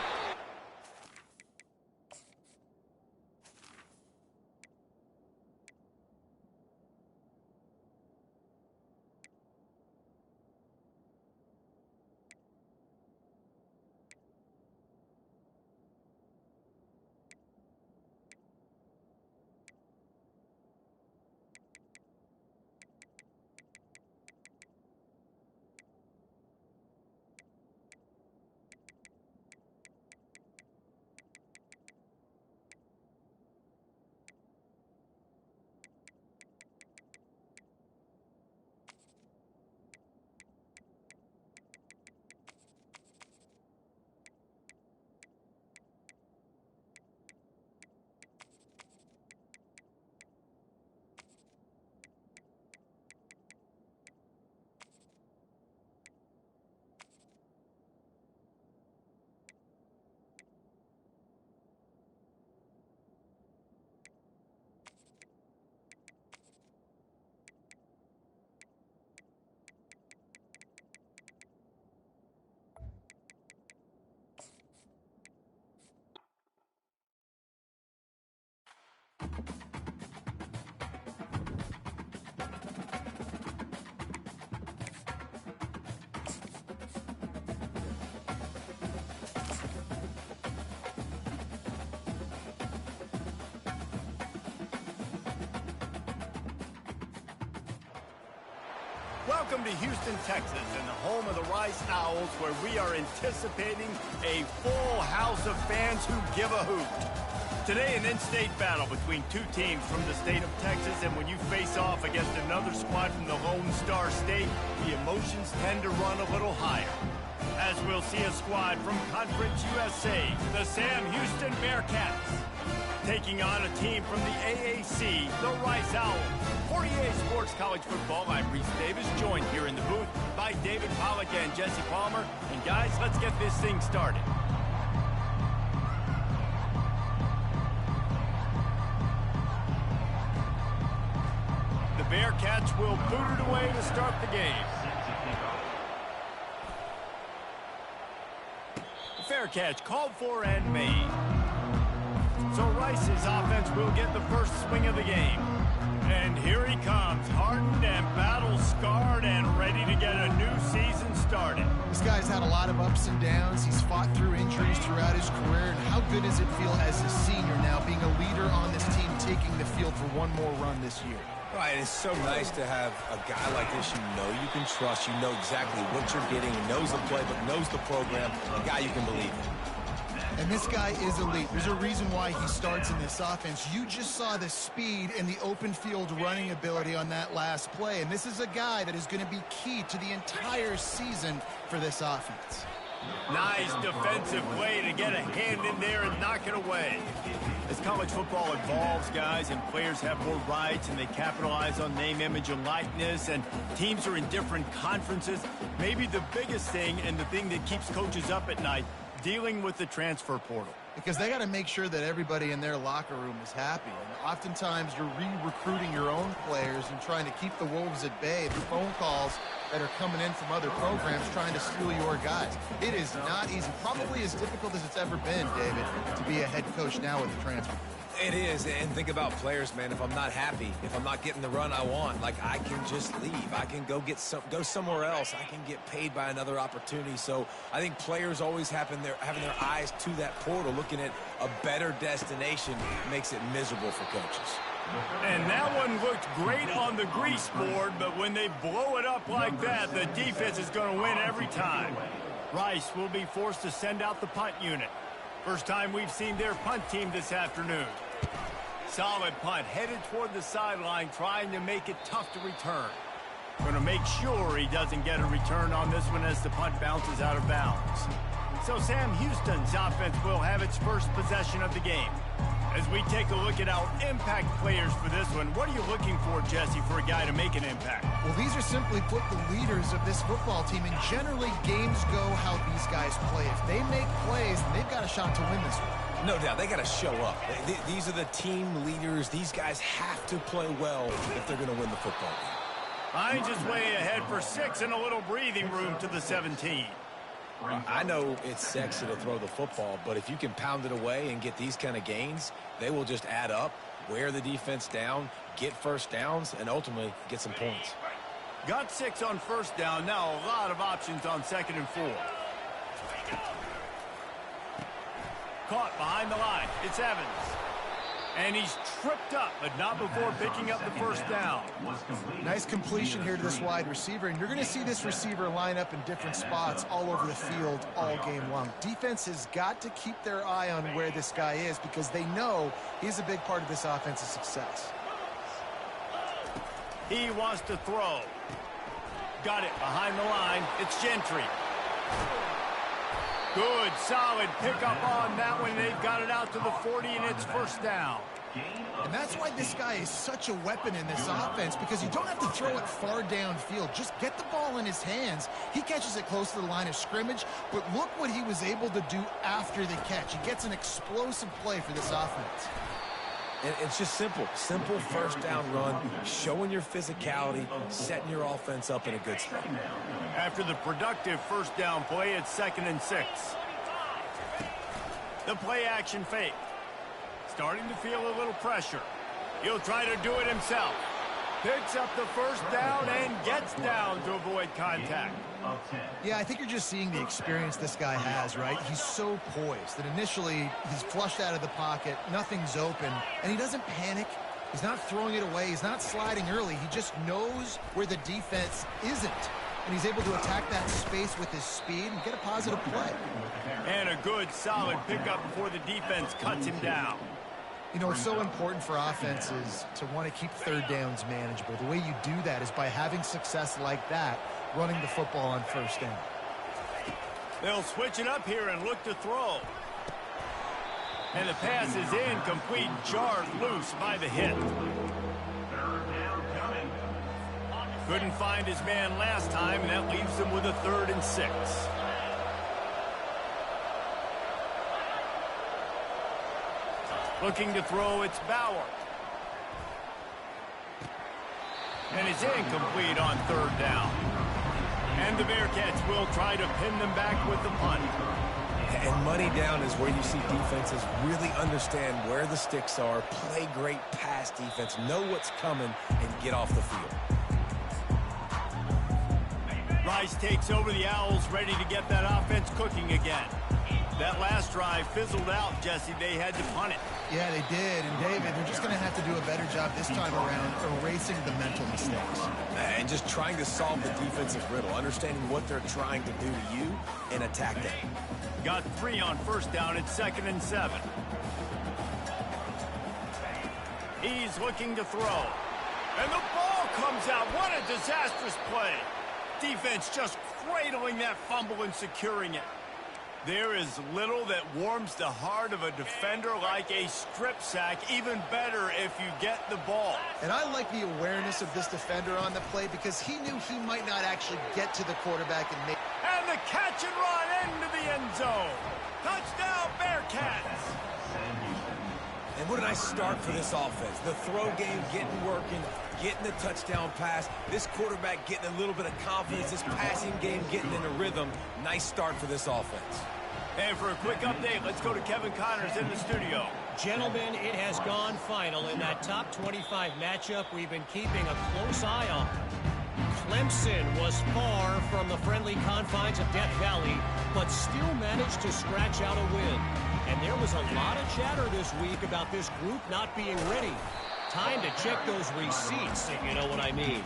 Welcome to Houston, Texas, and the home of the Rice Owls, where we are anticipating a full house of fans who give a hoot. Today, an in-state battle between 2 teams from the state of Texas, and when you face off against another squad from the Lone Star State, the emotion emotions tend to run a little higher. As we'll see a squad from Conference USA, the Sam Houston Bearcats, taking on a team from the AAC, the Rice Owls. For EA Sports College Football, I'm Reese Davis, joined here in the booth by David Pollack and Jesse Palmer. And guys, let's get this thing started. The Bearcats will boot it away to start the game. Fair catch called for and made. So Rice's offense will get the first swing of the game. And here he comes, hardened and battle-scarred and ready to get a new season started. This guy's had a lot of ups and downs. He's fought through injuries throughout his career. And how good does it feel as a senior now, being a leader on this team, taking the field for one more run this year? Right, it's so nice to have a guy like this you know you can trust. You know exactly what you're getting. He knows the playbook, knows the program, a guy you can believe in. And this guy is elite. There's a reason why he starts in this offense. You just saw the speed and the open field running ability on that last play. And this is a guy that is going to be key to the entire season for this offense. Nice defensive play to get a hand in there and knock it away. As college football evolves, guys, and players have more rights and they capitalize on name, image, and likeness, and teams are in different conferences, maybe the biggest thing and the thing that keeps coaches up at night, dealing with the transfer portal. Because they got to make sure that everybody in their locker room is happy. And oftentimes you're re-recruiting your own players and trying to keep the Wolves at bay through phone calls that are coming in from other programs trying to steal your guys. It is not easy. Probably as difficult as it's ever been, David, to be a head coach now with the transfer portal. It is, and think about players, man. If I'm not happy, if I'm not getting the run I want, like, I can just leave. I can go somewhere else. I can get paid by another opportunity. So I think players always having their eyes to that portal, looking at a better destination, makes it miserable for coaches. And that one looked great on the grease board, but when they blow it up like that, the defense is going to win every time. Rice will be forced to send out the punt unit. First time we've seen their punt team this afternoon. Solid punt, headed toward the sideline, trying to make it tough to return. Going to make sure he doesn't get a return on this one as the punt bounces out of bounds. So Sam Houston's offense will have its first possession of the game. As we take a look at our impact players for this one, what are you looking for, Jesse, for a guy to make an impact? Well, these are simply put the leaders of this football team, and generally games go how these guys play. If they make plays, then they've got a shot to win this one. No doubt, they got to show up. These are the team leaders. These guys have to play well if they're going to win the football game. Hines is way ahead for 6 and a little breathing room to the 17. I know it's sexy to throw the football, but if you can pound it away and get these kind of gains, they will just add up, wear the defense down, get first downs, and ultimately get some points. Got 6 on first down. Now a lot of options on 2nd and 4. Caught behind the line. It's Evans. And he's tripped up, but not before picking up the first down. Nice completion here to this wide receiver, and you're going to see this receiver line up in different spots all over the field all game long. Defense has got to keep their eye on where this guy is because they know he's a big part of this offense's success. He wants to throw. Got it behind the line. It's Gentry. Good, solid pickup on that one. They've got it out to the 40, and it's first down. And that's why this guy is such a weapon in this offense, because you don't have to throw it far downfield. Just get the ball in his hands. He catches it close to the line of scrimmage, but look what he was able to do after the catch. He gets an explosive play for this offense. And it's just simple first down run, showing your physicality, setting your offense up in a good spot. After the productive first down play, it's 2nd and 6. The play action fake. Starting to feel a little pressure. He'll try to do it himself. Picks up the first down and gets down to avoid contact. Yeah, I think you're just seeing the experience this guy has, right? He's so poised that initially he's flushed out of the pocket, nothing's open, and he doesn't panic. He's not throwing it away. He's not sliding early. He just knows where the defense isn't. And he's able to attack that space with his speed and get a positive play. And a good, solid pickup before the defense cuts him down. You know, it's so important for offenses to want to keep third downs manageable. The way you do that is by having success like that running the football on first down. They'll switch it up here and look to throw. And the pass is incomplete, jarred loose by the hit. Couldn't find his man last time, and that leaves him with a 3rd and 6. Looking to throw, it's Bauer. And it's incomplete on 3rd down. And the Bearcats will try to pin them back with the punt. And money down is where you see defenses really understand where the sticks are, play great pass defense, know what's coming, and get off the field. Rice takes over the Owls, ready to get that offense cooking again. That last drive fizzled out, Jesse. They had to punt it. Yeah, they did. And, David, they're just going to have to do a better job this time around erasing the mental mistakes. And just trying to solve the defensive riddle, understanding what they're trying to do to you and attack them. Got 3 on first down. It's 2nd and 7. He's looking to throw. And the ball comes out. What a disastrous play. Defense just cradling that fumble and securing it. There is little that warms the heart of a defender like a strip sack. Even better if you get the ball. And I like the awareness of this defender on the play because he knew he might not actually get to the quarterback and make... And the catch and run into the end zone. Touchdown, Bearcats. And what a nice start for this offense. The throw game getting working, getting the touchdown pass. This quarterback getting a little bit of confidence. This passing game getting in a rhythm. Nice start for this offense. And for a quick update, let's go to Kevin Connors in the studio. Gentlemen, it has gone final in that top 25 matchup we've been keeping a close eye on. Clemson was far from the friendly confines of Death Valley, but still managed to scratch out a win. And there was a lot of chatter this week about this group not being ready. Time to check those receipts, if you know what I mean.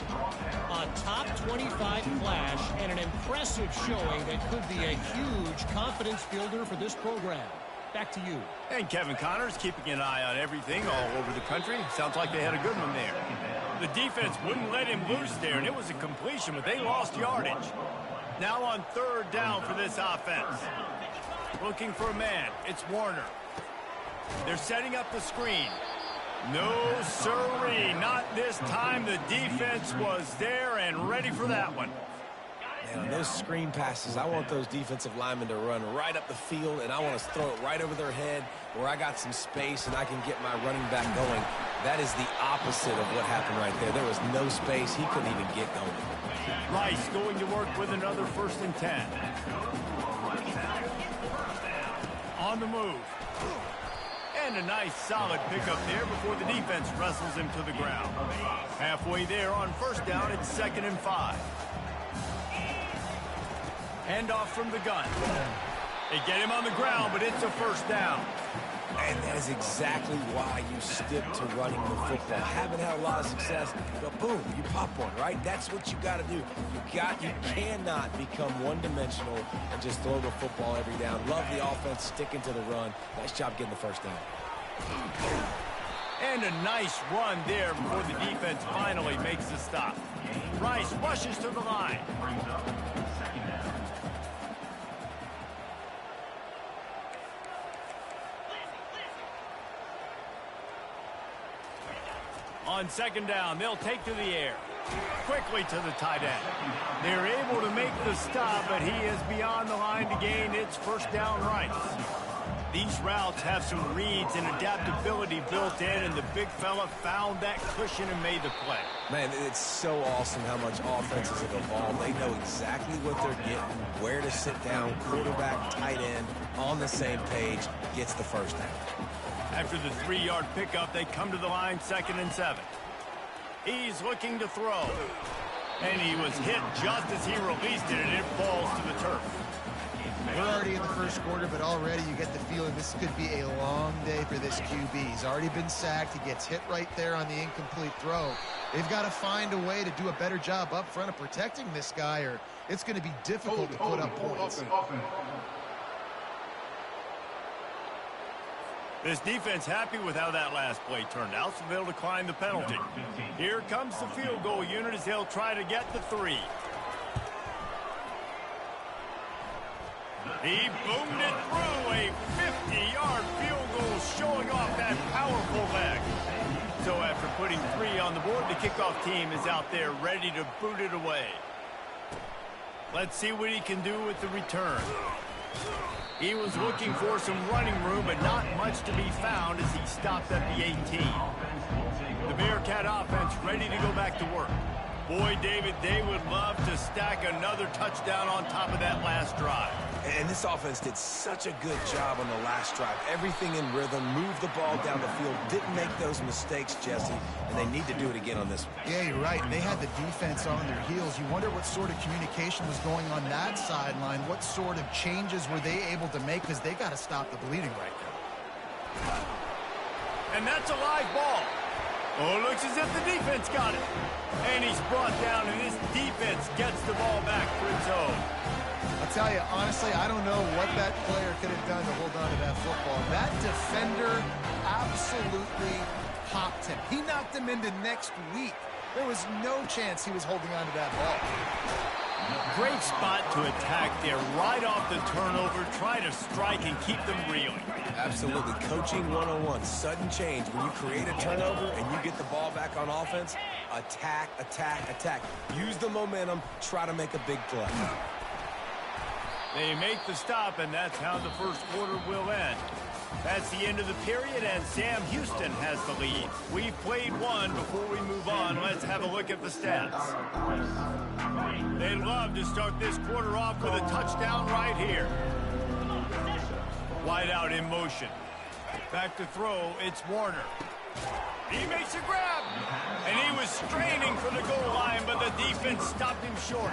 A top 25 clash and an impressive showing that could be a huge confidence builder for this program. Back to you. And Kevin Connors keeping an eye on everything all over the country. Sounds like they had a good one there. The defense wouldn't let him loose there, and it was a completion, but they lost yardage. Now on 3rd down for this offense. Looking for a man. It's Warner. They're setting up the screen. No, sirree, not this time. The defense was there and ready for that one. Man, on those screen passes, I want those defensive linemen to run right up the field, and I want to throw it right over their head where I got some space and I can get my running back going. That is the opposite of what happened right there. There was no space. He couldn't even get going. Rice going to work with another 1st and 10. On the move. And a nice solid pickup there before the defense wrestles him to the ground. Halfway there on 1st down, it's 2nd and 5. Handoff from the gun. They get him on the ground, but it's a 1st down. And that is exactly why you stick to running the football. Haven't had a lot of success, but boom, you pop one, right? That's what you got to do. You cannot become one-dimensional and just throw the football every down. Love the offense sticking to the run. Nice job getting the 1st down. And a nice run there before the defense finally makes the stop. Rice rushes to the line. On 2nd down, they'll take to the air. Quickly to the tight end. They're able to make the stop, but he is beyond the line to gain. It's 1st down Rice. These routes have some reads and adaptability built in, and the big fella found that cushion and made the play. Man, it's so awesome how much offenses have evolved. They know exactly what they're getting, where to sit down, quarterback, tight end, on the same page, gets the 1st down. After the 3-yard pickup, they come to the line 2nd and 7. He's looking to throw. And he was hit just as he released it, and it falls to the turf. We're already in the 1st quarter, but already you get the feeling this could be a long day for this QB. He's already been sacked. He gets hit right there on the incomplete throw. They've got to find a way to do a better job up front of protecting this guy, or it's going to be difficult to put up points. This defense happy with how that last play turned out, so they'll decline the penalty. Here comes the field goal unit as they'll try to get the 3. He boomed it through a 50-yard field goal, showing off that powerful leg. So after putting 3 on the board, the kickoff team is out there ready to boot it away. Let's see what he can do with the return. He was looking for some running room, but not much to be found as he stopped at the 18. The Bearcat offense ready to go back to work. Boy, David, they would love to stack another touchdown on top of that last drive. And this offense did such a good job on the last drive. Everything in rhythm, moved the ball down the field, didn't make those mistakes, Jesse, and they need to do it again on this one. Yeah, you're right. They had the defense on their heels. You wonder what sort of communication was going on that sideline. What sort of changes were they able to make, because they got to stop the bleeding right now. And that's a live ball. Oh, it looks as if the defense got it. And he's brought down, and this defense gets the ball back for its own. I'll tell you, honestly, I don't know what that player could have done to hold on to that football. That defender absolutely popped him. He knocked him into next week. There was no chance he was holding on to that ball. Great spot to attack there, right off the turnover, try to strike and keep them reeling. Absolutely. Coaching 101, sudden change. When you create a turnover and you get the ball back on offense, attack, attack, attack. Use the momentum, try to make a big play. They make the stop, and that's how the first quarter will end. That's the end of the period, and Sam Houston has the lead. We've played one. Before we move on, let's have a look at the stats. They'd love to start this quarter off with a touchdown right here. Wide out in motion. Back to throw, it's Warner. He makes a grab, and he was straining for the goal line, but the defense stopped him short.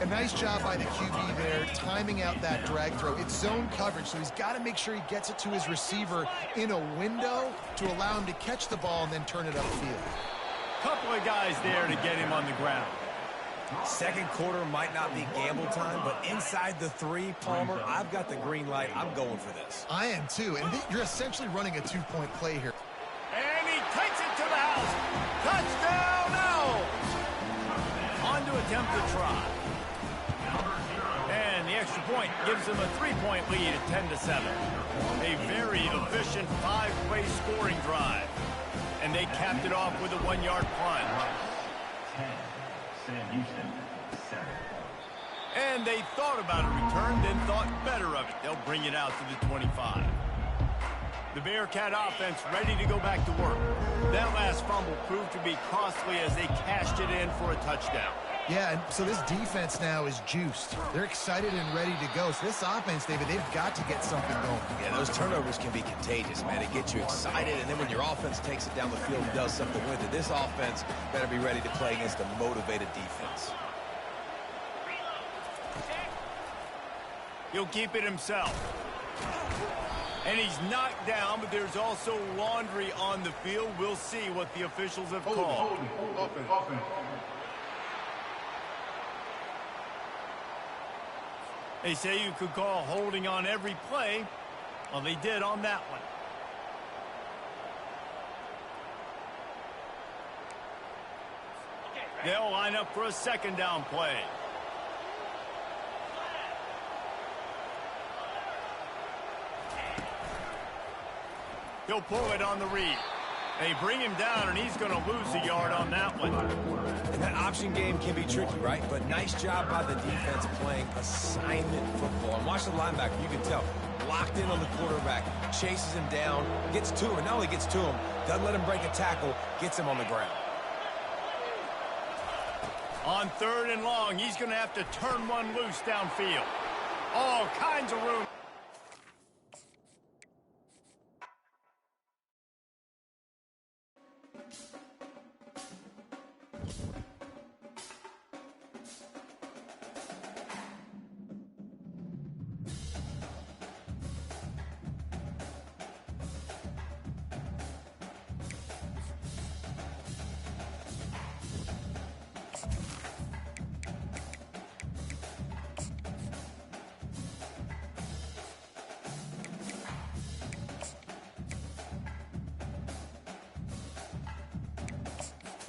A nice job by the QB there, timing out that drag throw. It's zone coverage, so he's got to make sure he gets it to his receiver in a window to allow him to catch the ball and then turn it upfield. Couple of guys there to get him on the ground. Second quarter might not be gamble time, but inside the 3, Palmer, I've got the green light. I'm going for this. I am too, and you're essentially running a 2-point play here. And he takes it to the house. Touchdown now! On to attempt the try. And the extra point gives them a 3-point lead at 10-7. A very efficient 5-play scoring drive. And they capped it off with a 1-yard punt. 10, Sam Houston, 7. And they thought about a return, then thought better of it. They'll bring it out to the 25. The Bearcat offense ready to go back to work. That last fumble proved to be costly as they cashed it in for a touchdown. Yeah, and so this defense now is juiced. They're excited and ready to go. So this offense, David, they've got to get something going. Yeah, those turnovers can be contagious, man. It gets you excited, and then when your offense takes it down the field and does something with it, this offense better be ready to play against a motivated defense. He'll keep it himself. And he's knocked down, but there's also laundry on the field. We'll see what the officials have called. Offense. They say you could call holding on every play. Well, they did on that one. They'll line up for a second down play. He'll pull it on the read. They bring him down, and he's going to lose a yard on that one. And that option game can be tricky, right? But nice job by the defense playing assignment football. And watch the linebacker. You can tell. Locked in on the quarterback. Chases him down. Gets to him. And not only gets to him, doesn't let him break a tackle. Gets him on the ground. On 3rd and long, he's going to have to turn one loose downfield. All kinds of room.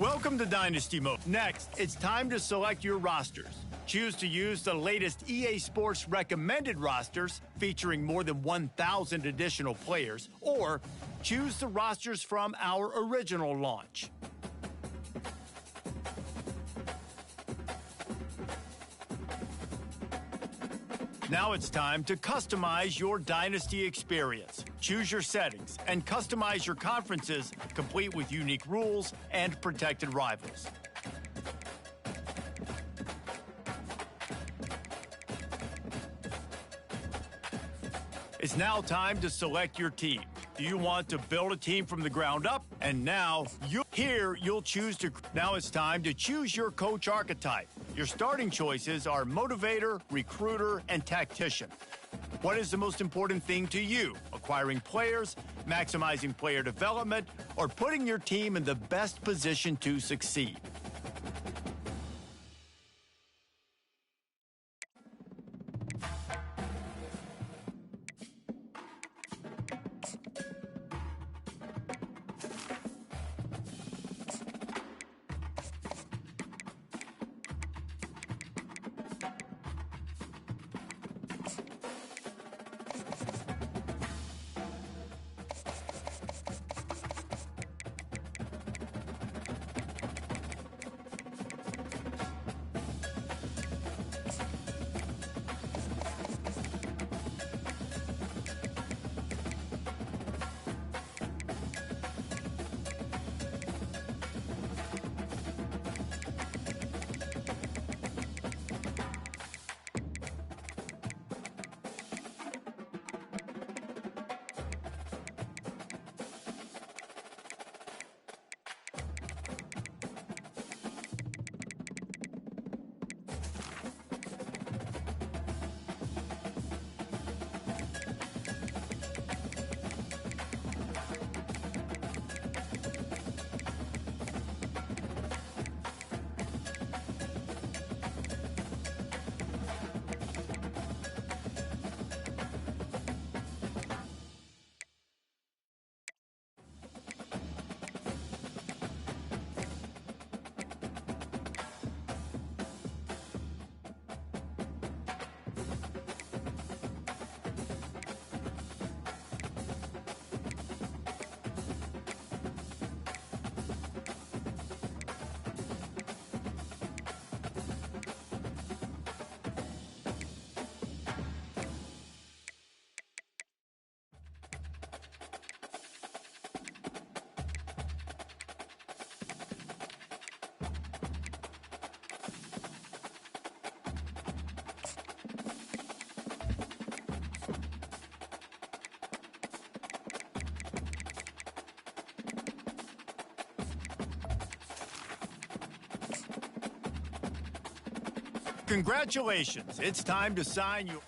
Welcome to Dynasty Mode. Next, it's time to select your rosters. Choose to use the latest EA Sports recommended rosters featuring more than 1,000 additional players, or choose the rosters from our original launch. Now it's time to customize your Dynasty experience. Choose your settings and customize your conferences, complete with unique rules and protected rivals. It's now time to select your team. Do you want to build a team from the ground up? And now, you'll choose to... Now it's time to choose your coach archetype. Your starting choices are motivator, recruiter, and tactician. What is the most important thing to you? Acquiring players, maximizing player development, or putting your team in the best position to succeed? Congratulations, it's time to sign your...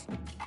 offense.